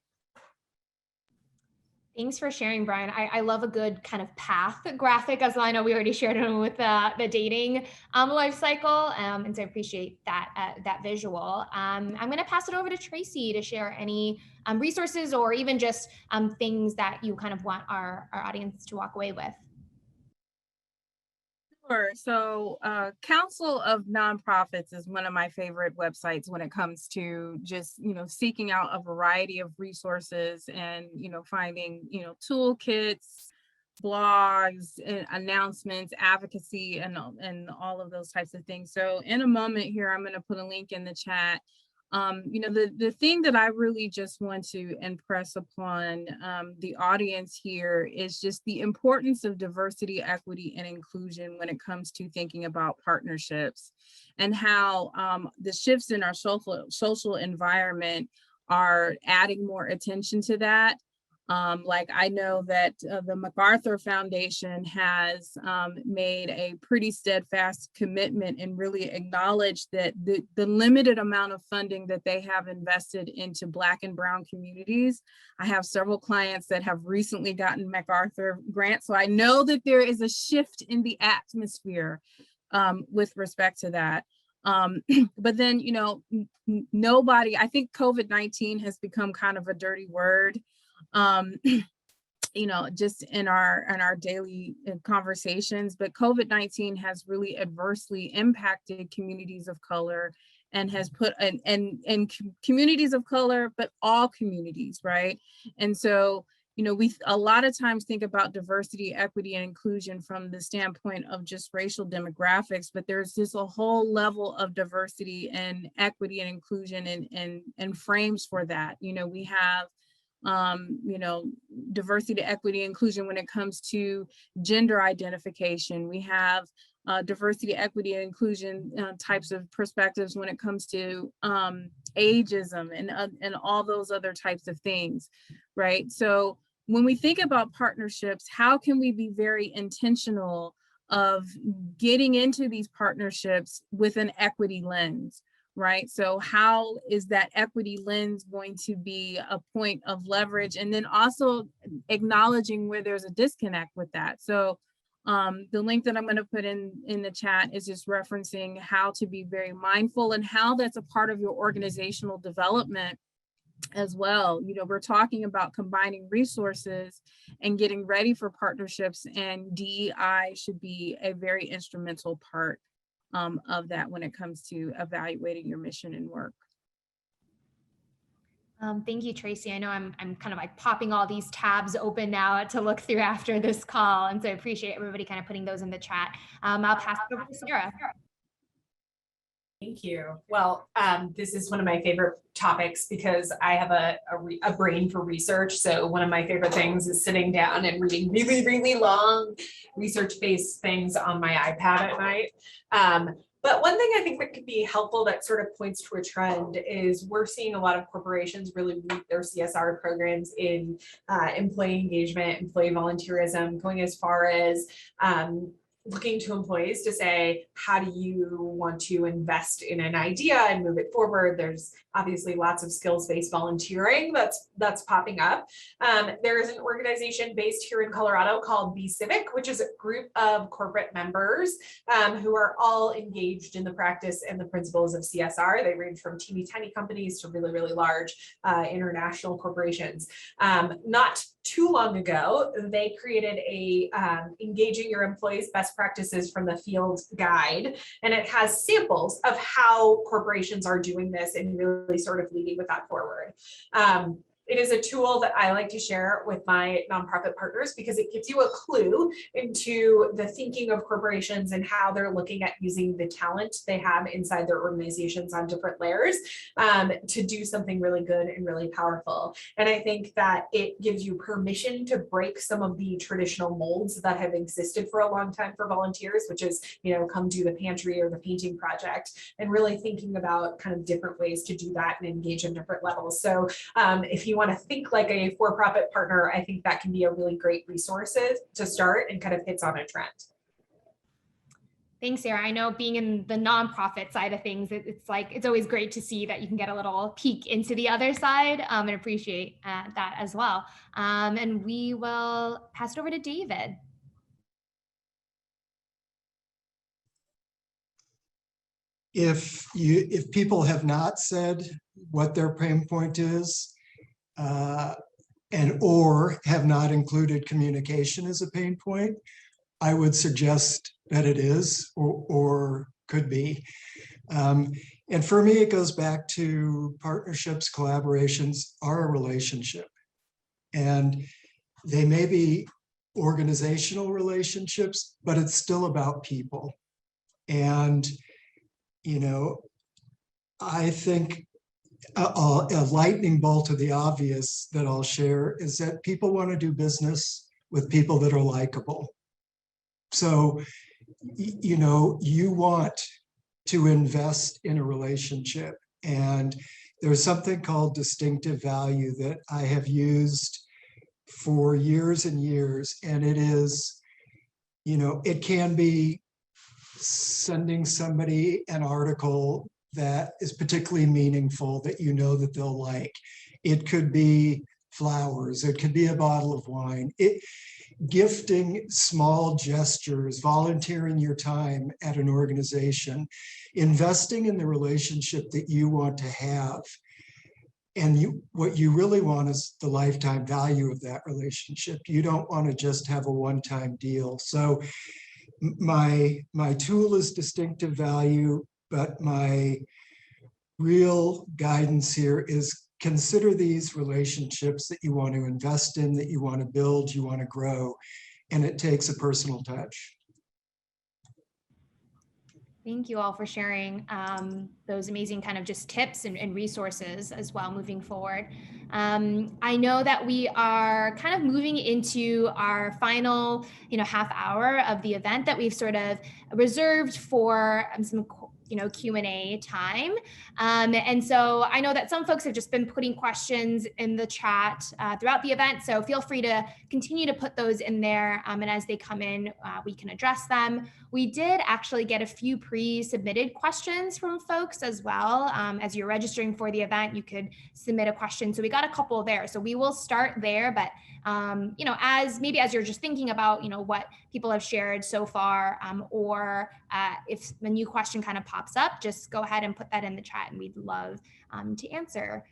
Thanks for sharing, Brian. I love a good kind of path graphic, as I know we already shared it with the dating life cycle, and so I appreciate that visual. I'm going to pass it over to Tracy to share any resources or even just things that you kind of want our audience to walk away with. Sure. So Council of Nonprofits is one of my favorite websites when it comes to just, seeking out a variety of resources and, finding, toolkits, blogs, announcements, advocacy, and all of those types of things. So in a moment here, I'm going to put a link in the chat. The thing that I really just want to impress upon the audience here is just the importance of diversity, equity, and inclusion when it comes to thinking about partnerships, and how the shifts in our social environment are adding more attention to that. Like I know that the MacArthur Foundation has made a pretty steadfast commitment and really acknowledged that the limited amount of funding that they have invested into Black and Brown communities. I have several clients that have recently gotten MacArthur grants, so I know that there is a shift in the atmosphere with respect to that. But then, nobody, I think COVID-19 has become kind of a dirty word. Just in our daily conversations, but COVID-19 has really adversely impacted communities of color and has put and communities of color, but all communities, right? And so, we a lot of times think about diversity, equity, and inclusion from the standpoint of just racial demographics, but there's just a whole level of diversity and equity and inclusion and frames for that. We have diversity, equity, inclusion when it comes to gender identification. We have diversity, equity, and inclusion types of perspectives when it comes to ageism and all those other types of things, right? So when we think about partnerships, how can we be very intentional of getting into these partnerships with an equity lens? Right? So how is that equity lens going to be a point of leverage? And then also acknowledging where there's a disconnect with that. So the link that I'm going to put in the chat is just referencing how to be very mindful and how that's a part of your organizational development as well. We're talking about combining resources and getting ready for partnerships, and DEI should be a very instrumental part of that when it comes to evaluating your mission and work. Thank you, Tracy. I know I'm kind of like popping all these tabs open now to look through after this call. And so I appreciate everybody kind of putting those in the chat. I'll pass it over to Sarah. Thank you. Well, this is one of my favorite topics because I have a brain for research. So one of my favorite things is sitting down and reading really, really long research-based things on my iPad at night. But one thing I think that could be helpful that sort of points to a trend is we're seeing a lot of corporations really root their CSR programs in employee engagement, employee volunteerism, going as far as looking to employees to say, how do you want to invest in an idea and move it forward? There's obviously lots of skills-based volunteering that's popping up. There is an organization based here in Colorado called Be Civic, which is a group of corporate members who are all engaged in the practice and the principles of CSR. They range from teeny tiny companies to really, really large international corporations. Not too long ago, they created a Engaging Your Employees Best Practices from the Field guide, and it has samples of how corporations are doing this and really sort of leading with that forward. It is a tool that I like to share with my nonprofit partners because it gives you a clue into the thinking of corporations and how they're looking at using the talent they have inside their organizations on different layers to do something really good and really powerful. And I think that it gives you permission to break some of the traditional molds that have existed for a long time for volunteers, which is, come do the pantry or the painting project, and really thinking about kind of different ways to do that and engage in different levels. So if you want to think like a for-profit partner, I think that can be a really great resource to start and kind of hits on a trend. Thanks, Sarah. I know being in the nonprofit side of things, it's always great to see that you can get a little peek into the other side and appreciate that as well. And we will pass it over to David. If people have not said what their pain point is, or have not included communication as a pain point, I would suggest that it is or could be. And for me, it goes back to partnerships, collaborations are a relationship. And they may be organizational relationships, but it's still about people. And, you know, I think a lightning bolt of the obvious that I'll share is that people want to do business with people that are likable. So, you know, you want to invest in a relationship. And there's something called distinctive value that I have used for years and years. And it is, you know, it can be sending somebody an article that is particularly meaningful that you know that they'll like. It could be flowers, it could be a bottle of wine. Gifting small gestures, volunteering your time at an organization, investing in the relationship that you want to have. And what you really want is the lifetime value of that relationship. You don't want to just have a one-time deal. So my tool is distinctive value, but my real guidance here is consider these relationships that you want to invest in, that you want to build, you want to grow, and it takes a personal touch. Thank you all for sharing those amazing kind of just tips and resources as well moving forward. I know that we are kind of moving into our final, half hour of the event that we've sort of reserved for some Q&A time. And so I know that some folks have just been putting questions in the chat throughout the event. So feel free to continue to put those in there. And as they come in, we can address them. We did actually get a few pre-submitted questions from folks as well. As you're registering for the event, you could submit a question. So we got a couple there. So we will start there. But as you're just thinking about, what people have shared so far, or if the new question kind of pops up, just go ahead and put that in the chat and we'd love to answer.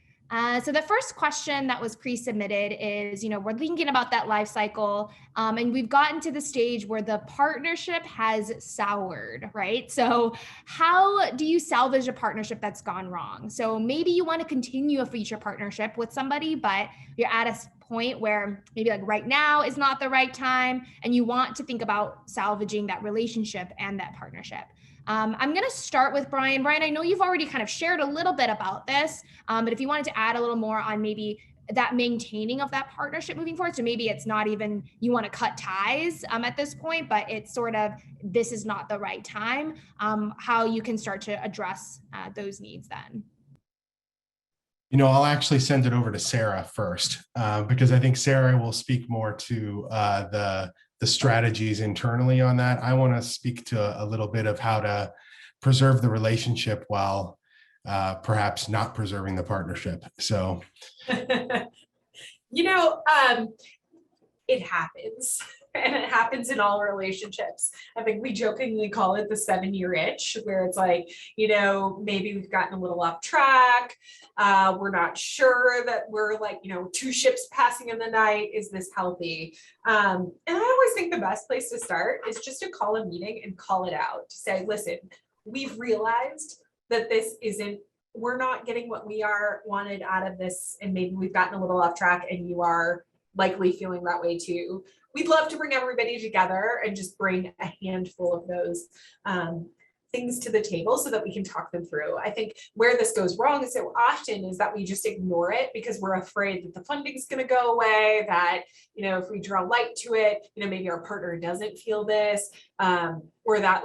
So the first question that was pre-submitted is, we're thinking about that life cycle, and we've gotten to the stage where the partnership has soured, right? So how do you salvage a partnership that's gone wrong? So maybe you want to continue a future partnership with somebody, but you're at a point where maybe like right now is not the right time, and you want to think about salvaging that relationship and that partnership. I'm going to start with Brian. Brian, I know you've already kind of shared a little bit about this, but if you wanted to add a little more on maybe that maintaining of that partnership moving forward. So maybe it's not even you want to cut ties at this point, but it's sort of this is not the right time, how you can start to address those needs then. I'll actually send it over to Sarah first, because I think Sarah will speak more to the strategies internally on that. I want to speak to a little bit of how to preserve the relationship while perhaps not preserving the partnership. So, it happens. And it happens in all relationships. I think we jokingly call it the 7-year itch, where it's like, maybe we've gotten a little off track. We're not sure that we're like, 2 ships passing in the night. Is this healthy? And I always think the best place to start is just to call a meeting and call it out, to say, listen, we've realized that we're not getting what we wanted out of this. And maybe we've gotten a little off track and you are likely feeling that way too. We'd love to bring everybody together and just bring a handful of those things to the table so that we can talk them through. I think where this goes wrong so often is that we just ignore it because we're afraid that the funding is going to go away, that, if we draw light to it, maybe our partner doesn't feel this, or that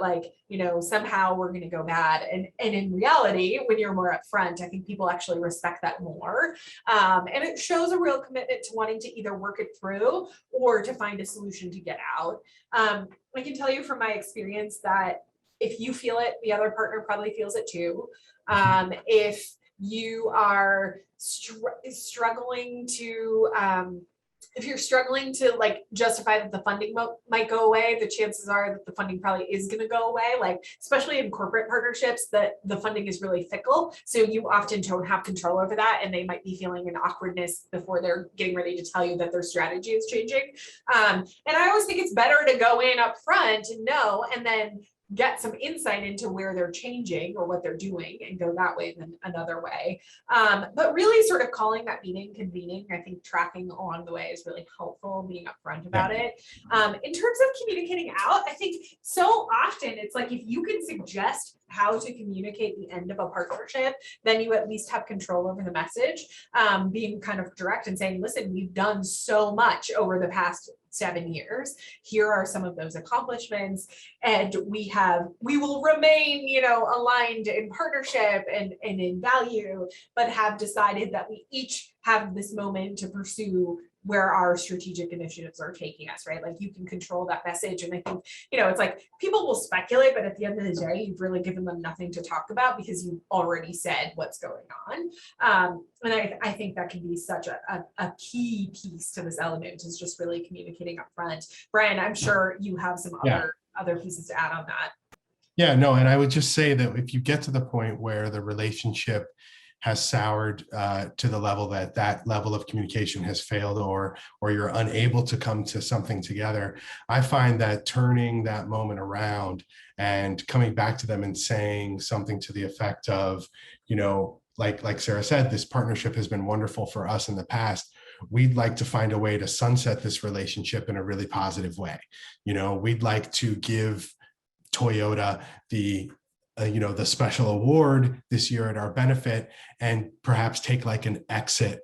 somehow we're going to go bad. And in reality, when you're more upfront, I think people actually respect that more. And it shows a real commitment to wanting to either work it through or to find a solution to get out. I can tell you from my experience that if you feel it, the other partner probably feels it too. If you are struggling to if you're struggling to like justify that the funding might go away, the chances are that the funding probably is going to go away. Like, especially in corporate partnerships, that the funding is really fickle. So you often don't have control over that. And they might be feeling an awkwardness before they're getting ready to tell you that their strategy is changing. And I always think it's better to go in up front and know, and then get some insight into where they're changing or what they're doing and go that way than another way. But really sort of calling that meeting convening, I think tracking along the way is really helpful, being upfront about it. In terms of communicating out, I think so often it's like, if you can suggest how to communicate the end of a partnership, then you at least have control over the message, being kind of direct and saying, listen, we've done so much over the past 7 years. Here are some of those accomplishments, and we will remain, aligned in partnership and in value, but have decided that we each have this moment to pursue where our strategic initiatives are taking us, right? Like, you can control that message. And I think, it's like people will speculate, but at the end of the day, you've really given them nothing to talk about because you've already said what's going on. And I think that can be such a key piece to this element, is just really communicating up front. Brian, I'm sure you have some other pieces to add on that. Yeah, no, and I would just say that if you get to the point where the relationship has soured to the level that level of communication has failed, or you're unable to come to something together, I find that turning that moment around and coming back to them and saying something to the effect of, like Sarah said, this partnership has been wonderful for us in the past. We'd like to find a way to sunset this relationship in a really positive way. We'd like to give Toyota the special award this year at our benefit, and perhaps take like an exit,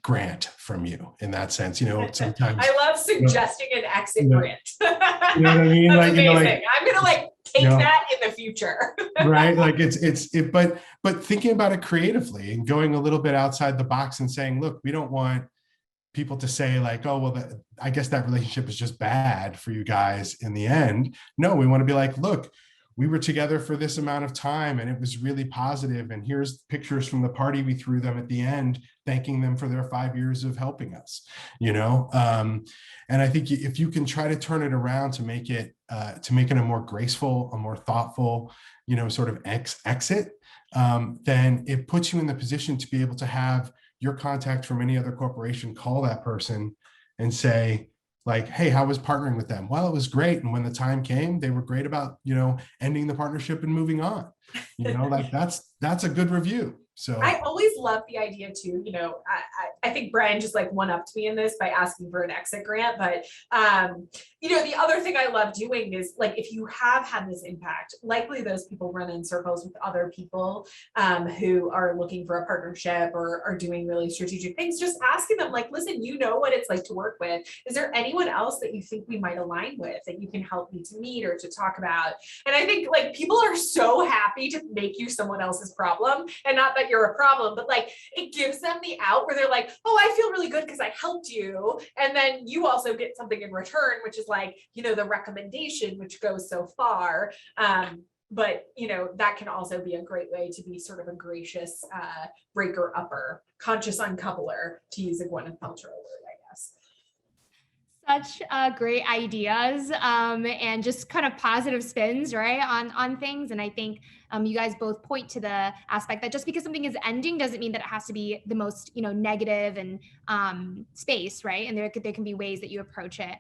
grant from you in that sense. Sometimes I love suggesting an exit grant. You know what I mean? That's like, amazing. I'm gonna take that in the future. Right? Like but thinking about it creatively and going a little bit outside the box and saying, look, we don't want people to say like, oh, well, I guess that relationship is just bad for you guys in the end. No, we want to be like, look, we were together for this amount of time and it was really positive. And here's pictures from the party we threw them at the end, thanking them for their 5 years of helping us, And I think if you can try to turn it around to make it a more graceful, a more thoughtful, sort of exit, then it puts you in the position to be able to have your contact from any other corporation call that person and say, like, hey, how was partnering with them? Well, it was great. And when the time came, they were great about, ending the partnership and moving on. Like that's a good review. So I always love the idea too, I think Brian just like one-upped me in this by asking for an exit grant, but the other thing I love doing is like, if you have had this impact, likely those people run in circles with other people who are looking for a partnership or are doing really strategic things, just asking them like, listen, what it's like to work with. Is there anyone else that you think we might align with that you can help me to meet or to talk about? And I think like people are so happy to make you someone else's problem, and not that you're a problem, but like it gives them the out where they're like, oh, I feel really good because I helped you. And then you also get something in return, which is like, the recommendation, which goes so far. But, that can also be a great way to be sort of a gracious breaker-upper, conscious uncoupler, to use a Gwyneth Paltrow word, I guess. Such great ideas and just kind of positive spins, right, on things. And I think you guys both point to the aspect that just because something is ending doesn't mean that it has to be the most, negative and space, right? And there can be ways that you approach it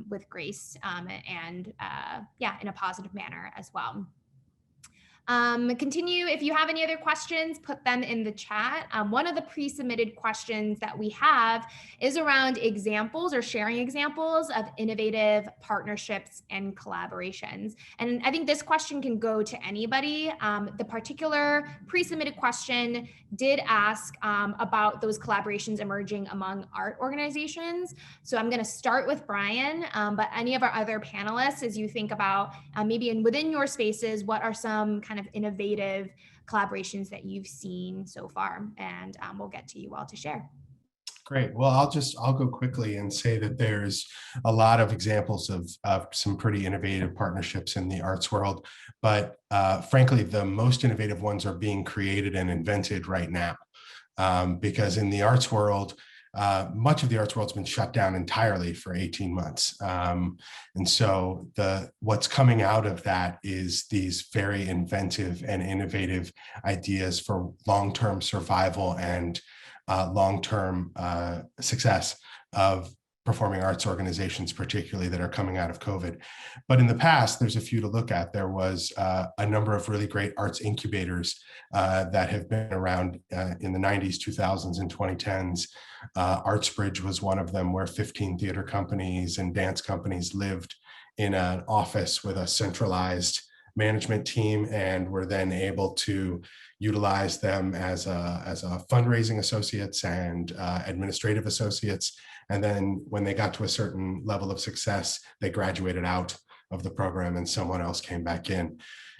with grace and in a positive manner as well. Continue. If you have any other questions, put them in the chat. One of the pre-submitted questions that we have is around examples or sharing examples of innovative partnerships and collaborations. And I think this question can go to anybody. The particular pre-submitted question did ask about those collaborations emerging among art organizations. So I'm going to start with Brian, but any of our other panelists, as you think about maybe within your spaces, what are some kind of innovative collaborations that you've seen so far? And we'll get to you all to share. Great. Well, I'll go quickly and say that there's a lot of examples of some pretty innovative partnerships in the arts world, but frankly, the most innovative ones are being created and invented right now. Because in the arts world, much of the arts world's been shut down entirely for 18 months. And so what's coming out of that is these very inventive and innovative ideas for long-term survival and long-term success of performing arts organizations, particularly that are coming out of COVID. But in the past, there's a few to look at. There was a number of really great arts incubators that have been around in the 90s, 2000s, and 2010s. ArtsBridge was one of them, where 15 theater companies and dance companies lived in an office with a centralized management team and were then able to utilize them as a fundraising associates and administrative associates. And then when they got to a certain level of success, they graduated out of the program and someone else came back in.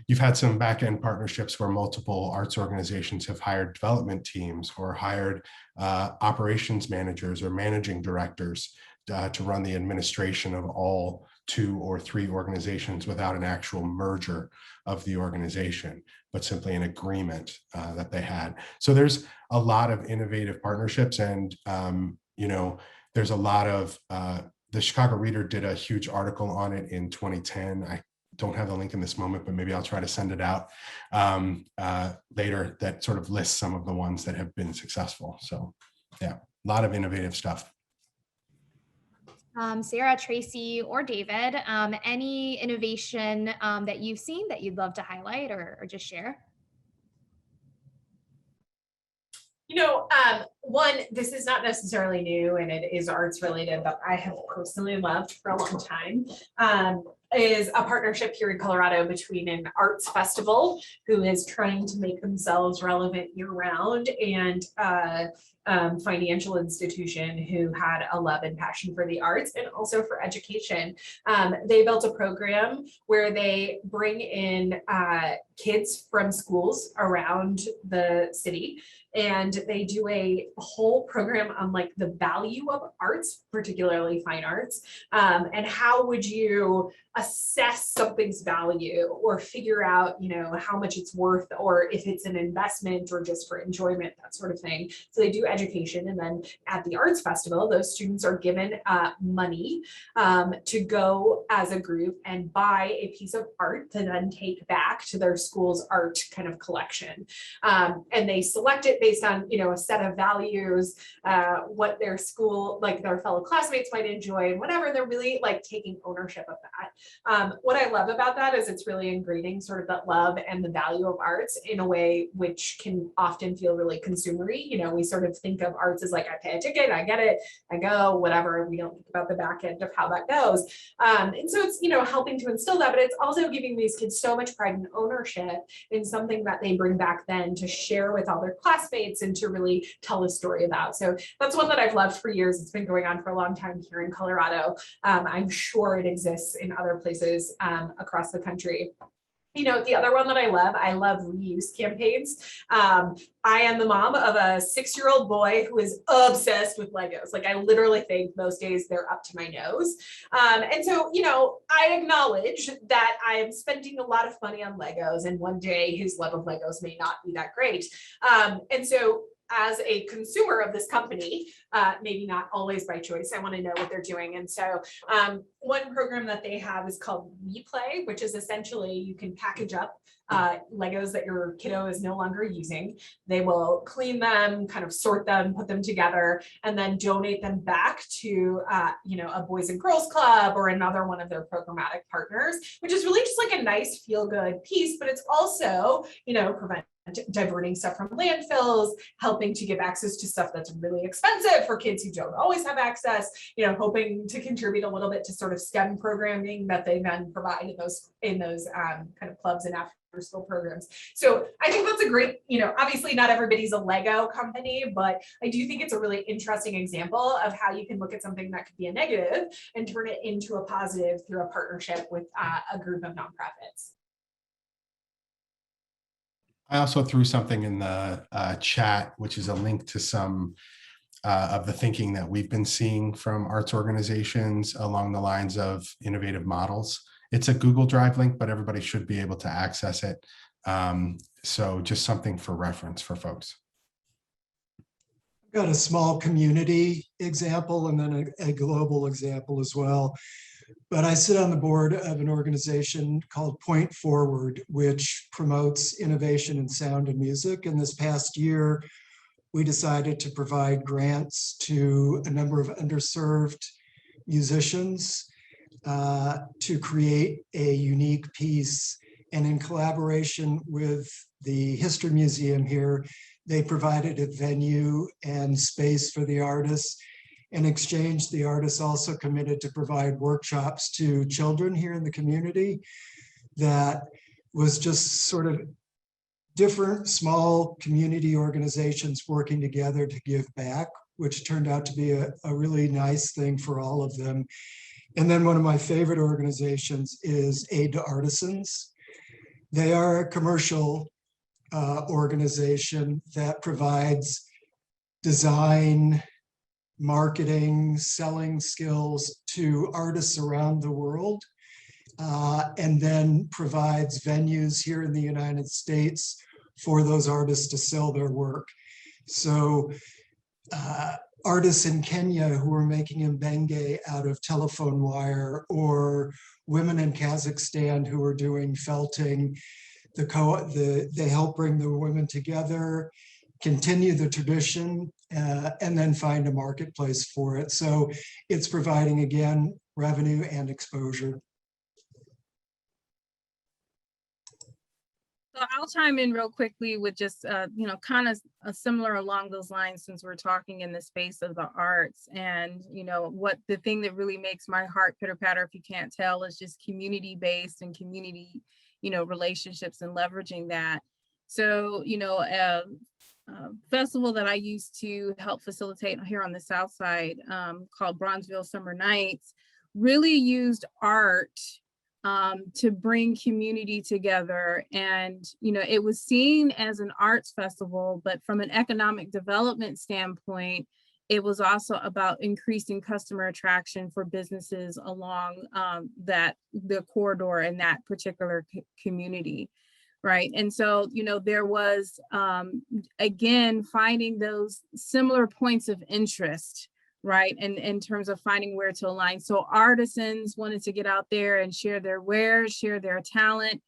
You've had some back-end partnerships where multiple arts organizations have hired development teams or hired operations managers or managing directors to run the administration of all 2 or 3 organizations without an actual merger of the organization, but simply an agreement that they had. So there's a lot of innovative partnerships, and there's a lot of, the Chicago Reader did a huge article on it in 2010. I don't have the link in this moment, but maybe I'll try to send it out later, that sort of lists some of the ones that have been successful. So yeah, a lot of innovative stuff. Sarah, Tracy, or David, any innovation that you've seen that you'd love to highlight or just share? One, this is not necessarily new and it is arts related, but I have personally loved for a long time, is a partnership here in Colorado between an arts festival who is trying to make themselves relevant year round and financial institution who had a love and passion for the arts and also for education. They built a program where they bring in kids from schools around the city, and they do a whole program on like the value of arts, particularly fine arts, and how would you assess something's value or figure out, how much it's worth, or if it's an investment or just for enjoyment, that sort of thing. So they do education, and then at the arts festival, those students are given money to go as a group and buy a piece of art to then take back to their school's art kind of collection. And they select it based on, a set of values, what their school, like their fellow classmates might enjoy and whatever. They're really like taking ownership of that. What I love about that is it's really ingraining sort of that love and the value of arts in a way which can often feel really consumery. We sort of think of arts as like, I pay a ticket, I get it, I go, whatever. We don't think about the back end of how that goes. And so it's, helping to instill that, but it's also giving these kids so much pride and ownership in something that they bring back then to share with all their classmates and to really tell a story about. So that's one that I've loved for years. It's been going on for a long time here in Colorado. I'm sure it exists in other places across the country. The other one that I love reuse campaigns. I am the mom of a 6-year-old boy who is obsessed with Legos. Like I literally think most days they're up to my nose. And so, I acknowledge that I am spending a lot of money on Legos, and one day his love of Legos may not be that great. And so as a consumer of this company, maybe not always by choice, I want to know what they're doing. And so one program that they have is called WePlay, which is essentially you can package up Legos that your kiddo is no longer using. They will clean them, kind of sort them, put them together, and then donate them back to, a Boys and Girls Club or another one of their programmatic partners, which is really just like a nice feel-good piece, but it's also, diverting stuff from landfills, helping to give access to stuff that's really expensive for kids who don't always have access, hoping to contribute a little bit to sort of STEM programming that they then provide in those kind of clubs and after school programs. So I think that's a great, obviously not everybody's a Lego company, but I do think it's a really interesting example of how you can look at something that could be a negative and turn it into a positive through a partnership with a group of nonprofits. I also threw something in the chat, which is a link to some of the thinking that we've been seeing from arts organizations along the lines of innovative models. It's a Google Drive link, but everybody should be able to access it. So just something for reference for folks. got a small community example and then a global example as well. But I sit on the board of an organization called Point Forward, which promotes innovation in sound and music. And this past year, we decided to provide grants to a number of underserved musicians to create a unique piece. And in collaboration with the History Museum here, they provided a venue and space for the artists. In exchange, the artists also committed to provide workshops to children here in the community. That was just sort of different small community organizations working together to give back, which turned out to be a really nice thing for all of them. And then one of my favorite organizations is Aid to Artisans. They are a commercial organization that provides design, marketing, selling skills to artists around the world, and then provides venues here in the United States for those artists to sell their work. So artists in Kenya who are making mbenge out of telephone wire, or women in Kazakhstan who are doing felting, they help bring the women together, continue the tradition, and then find a marketplace for it. So it's providing, again, revenue and exposure. So I'll chime in real quickly with just, kind of similar along those lines, since we're talking in the space of the arts. And, what the thing that really makes my heart pitter patter, if you can't tell, is just community-based and community, relationships and leveraging that. So, a festival that I used to help facilitate here on the South Side, called Bronzeville Summer Nights, really used art to bring community together. And, it was seen as an arts festival, but from an economic development standpoint, it was also about increasing customer attraction for businesses along the corridor in that particular community. Right. And so, there was, again, finding those similar points of interest, right, and in terms of finding where to align. So artisans wanted to get out there and share their wares, share their talent.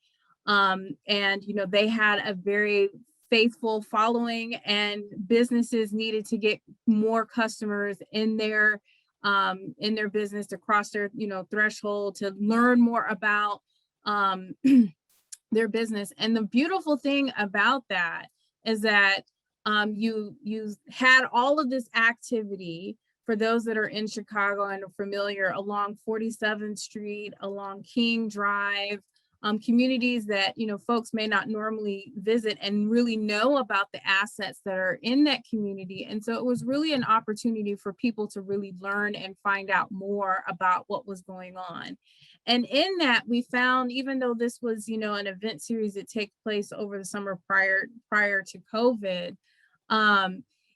And, they had a very faithful following, and businesses needed to get more customers in their business to cross their, threshold, to learn more about their business. And the beautiful thing about that is that you had all of this activity. For those that are in Chicago and are familiar, along 47th Street, along King Drive, communities that, folks may not normally visit and really know about the assets that are in that community. And so it was really an opportunity for people to really learn and find out more about what was going on. And in that, we found, even though this was, an event series that takes place over the summer prior to COVID,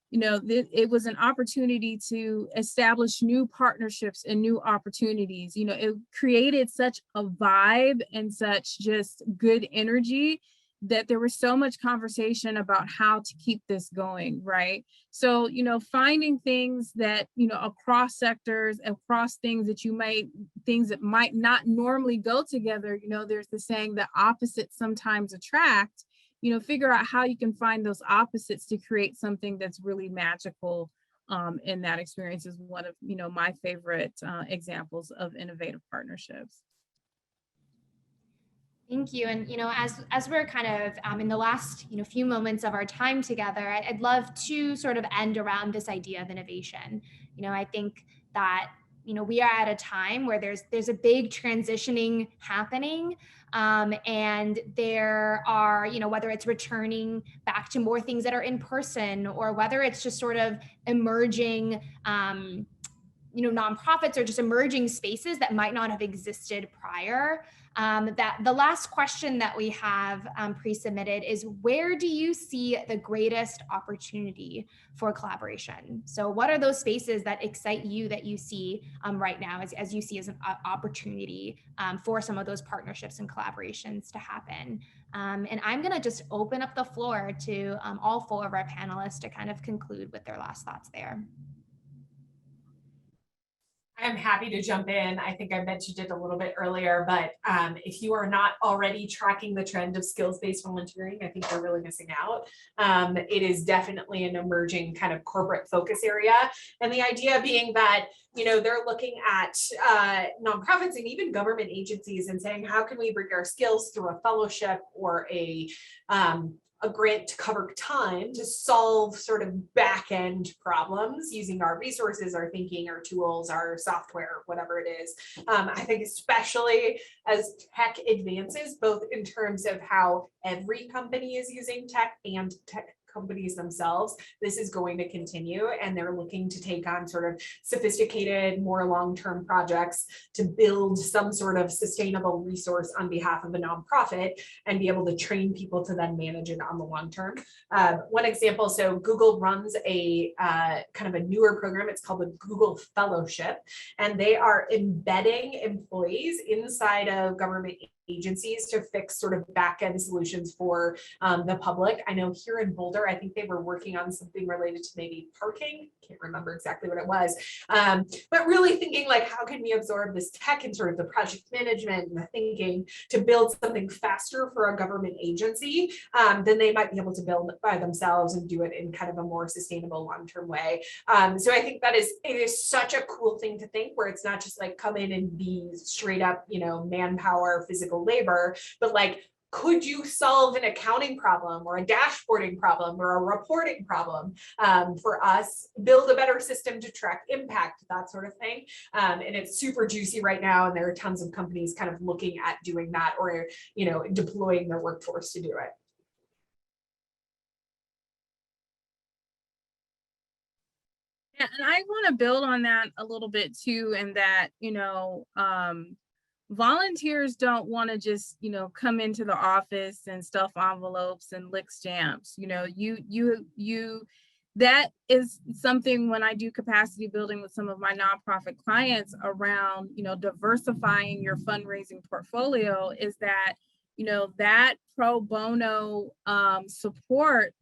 it was an opportunity to establish new partnerships and new opportunities. It created such a vibe and such just good energy that there was so much conversation about how to keep this going, right? So, finding things that, across sectors, across things that might not normally go together. There's the saying that opposites sometimes attract. Figure out how you can find those opposites to create something that's really magical. In that experience is one of, my favorite examples of innovative partnerships. Thank you. And, as we're kind of in the last, few moments of our time together, I'd love to sort of end around this idea of innovation. I think that, we are at a time where there's a big transitioning happening. And there are, whether it's returning back to more things that are in person, or whether it's just sort of emerging, nonprofits are just emerging spaces that might not have existed prior. That the last question that we have pre-submitted is, where do you see the greatest opportunity for collaboration? So what are those spaces that excite you, that you see right now as you see as an opportunity for some of those partnerships and collaborations to happen? And I'm going to just open up the floor to all four of our panelists to kind of conclude with their last thoughts there. I'm happy to jump in. I think I mentioned it a little bit earlier, but if you are not already tracking the trend of skills-based volunteering, I think you're really missing out. It is definitely an emerging kind of corporate focus area. And the idea being that, they're looking at nonprofits and even government agencies and saying, how can we bring our skills through a fellowship or a grant to cover time to solve sort of back-end problems using our resources, our thinking, our tools, our software, whatever it is. I think especially as tech advances, both in terms of how every company is using tech and tech companies themselves, this is going to continue, and they're looking to take on sort of sophisticated, more long-term projects to build some sort of sustainable resource on behalf of a nonprofit and be able to train people to then manage it on the long term. One example, so Google runs a kind of a newer program. It's called the Google Fellowship, and they are embedding employees inside of government agencies to fix sort of back-end solutions for the public. I know here in Boulder, I think they were working on something related to maybe parking. Can't remember exactly what it was, but really thinking like, how can we absorb this tech and sort of the project management and the thinking to build something faster for a government agency than they might be able to build by themselves and do it in kind of a more sustainable long-term way. So I think it is such a cool thing to think, where it's not just like come in and be straight up, manpower, physical labor, but like, could you solve an accounting problem or a dashboarding problem or a reporting problem for us, build a better system to track impact, that sort of thing. And it's super juicy right now, and there are tons of companies kind of looking at doing that, or deploying their workforce to do it. Yeah, and I want to build on that a little bit too, in that, volunteers don't want to just, come into the office and stuff envelopes and lick stamps. That is something when I do capacity building with some of my nonprofit clients around, diversifying your fundraising portfolio, is that, that pro bono support,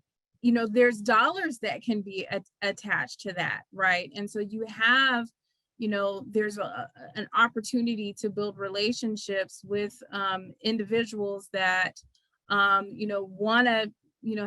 there's dollars that can be attached to that, right? And so you have, there's an opportunity to build relationships with individuals that, want to,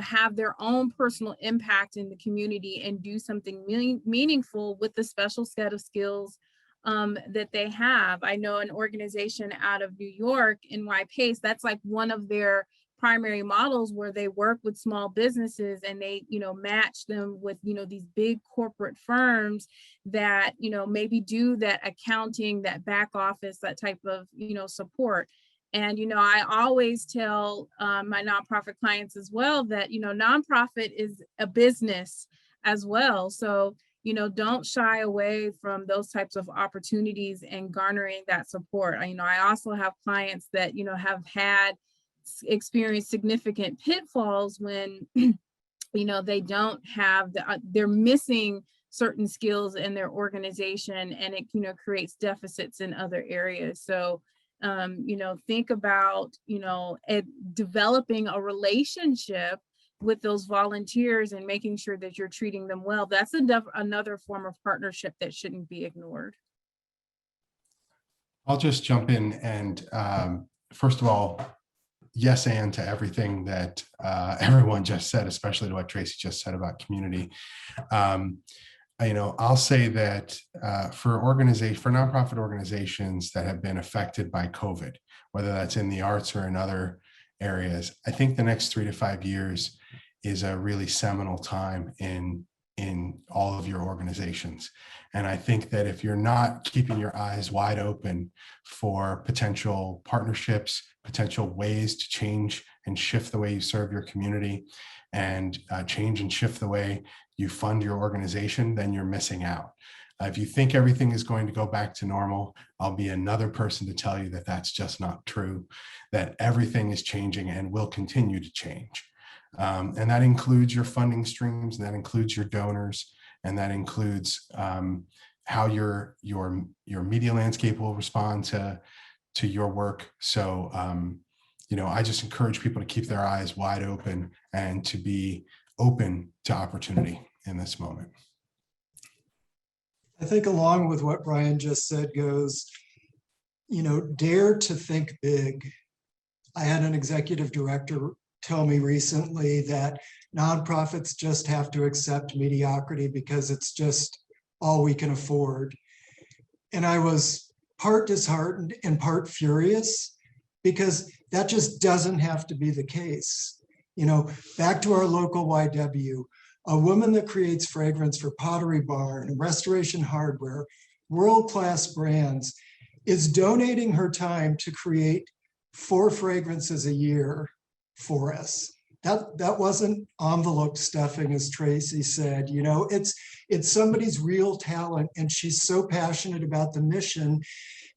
have their own personal impact in the community and do something meaningful with the special set of skills that they have. I know an organization out of New York, NY-PACE, that's like one of their primary models, where they work with small businesses and they, match them with, these big corporate firms that, maybe do that accounting, that back office, that type of, support. And, I always tell my nonprofit clients as well that, nonprofit is a business as well. So, don't shy away from those types of opportunities and garnering that support. I also have clients that, have had experience significant pitfalls when they don't have they're missing certain skills in their organization, and it creates deficits in other areas. So think about developing a relationship with those volunteers and making sure that you're treating them well. That's another form of partnership that shouldn't be ignored. I'll just jump in and first of all, yes, and to everything that everyone just said, especially to what Tracy just said about community. I'll say that for nonprofit organizations that have been affected by COVID, whether that's in the arts or in other areas, I think the next 3 to 5 years is a really seminal time in in all of your organizations. And I think that if you're not keeping your eyes wide open for potential partnerships, potential ways to change and shift the way you serve your community, and change and shift the way you fund your organization, then you're missing out. If you think everything is going to go back to normal, I'll be another person to tell you that that's just not true, that everything is changing and will continue to change. And that includes your funding streams, and that includes your donors, and that includes how your media landscape will respond to your work. So, I just encourage people to keep their eyes wide open and to be open to opportunity in this moment. I think along with what Brian just said goes, dare to think big. I had an executive director tell me recently that nonprofits just have to accept mediocrity because it's just all we can afford. And I was part disheartened and part furious because that just doesn't have to be the case. Back to our local YW, a woman that creates fragrance for Pottery Barn and Restoration Hardware, world-class brands, is donating her time to create 4 fragrances a year for us. That wasn't envelope stuffing, as Tracy said. It's somebody's real talent, and she's so passionate about the mission.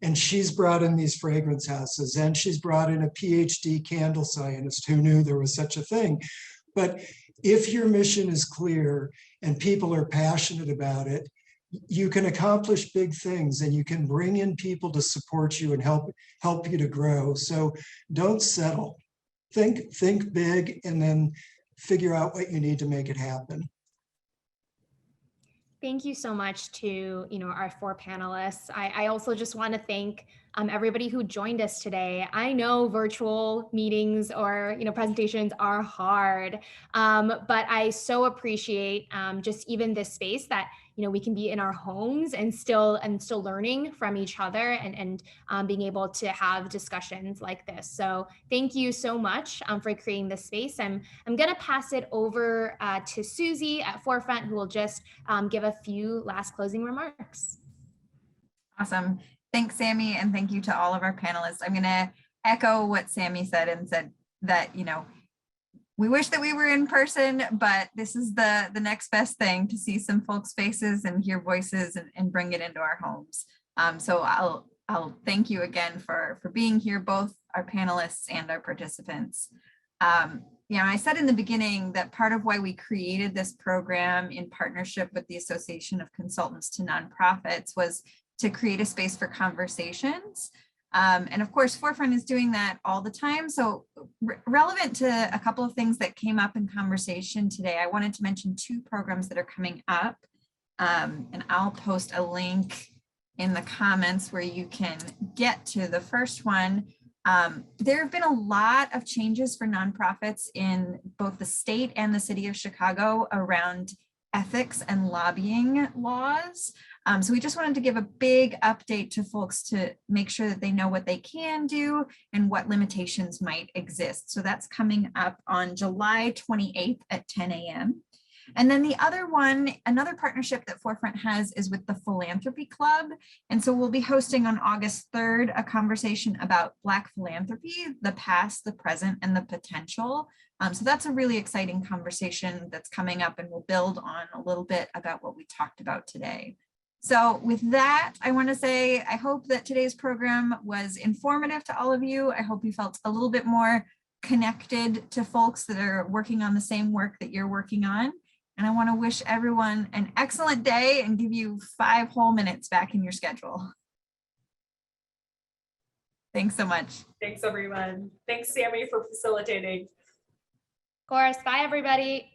And she's brought in these fragrance houses, and she's brought in a PhD candle scientist who knew there was such a thing. But if your mission is clear and people are passionate about it, you can accomplish big things, and you can bring in people to support you and help you to grow. So don't settle. Think big, and then figure out what you need to make it happen. Thank you so much to our 4 panelists. I also just want to thank everybody who joined us today. I know virtual meetings or presentations are hard, but I so appreciate just even this space that we can be in our homes and still learning from each other and being able to have discussions like this. So thank you so much for creating this space. I'm going to pass it over to Susie at Forefront, who will just give a few last closing remarks. Awesome. Thanks, Sammy. And thank you to all of our panelists. I'm going to echo what Sammy said and said that, we wish that we were in person, but this is the next best thing, to see some folks' faces and hear voices and bring it into our homes. So I'll thank you again for being here, both our panelists and our participants. I said in the beginning that part of why we created this program in partnership with the Association of Consultants to Nonprofits was to create a space for conversations. And of course, Forefront is doing that all the time. So relevant to a couple of things that came up in conversation today, I wanted to mention 2 programs that are coming up. And I'll post a link in the comments where you can get to the first one. There have been a lot of changes for nonprofits in both the state and the city of Chicago around ethics and lobbying laws. So we just wanted to give a big update to folks to make sure that they know what they can do and what limitations might exist. So that's coming up on July 28th at 10 a.m. And then the other one, another partnership that Forefront has is with the Philanthropy Club. And so we'll be hosting on August 3rd a conversation about Black philanthropy, the past, the present, and the potential. So that's a really exciting conversation that's coming up, and we'll build on a little bit about what we talked about today. So with that, I want to say, I hope that today's program was informative to all of you. I hope you felt a little bit more connected to folks that are working on the same work that you're working on. And I want to wish everyone an excellent day and give you 5 whole minutes back in your schedule. Thanks so much. Thanks, everyone. Thanks, Sammy, for facilitating. Of course. Bye, everybody.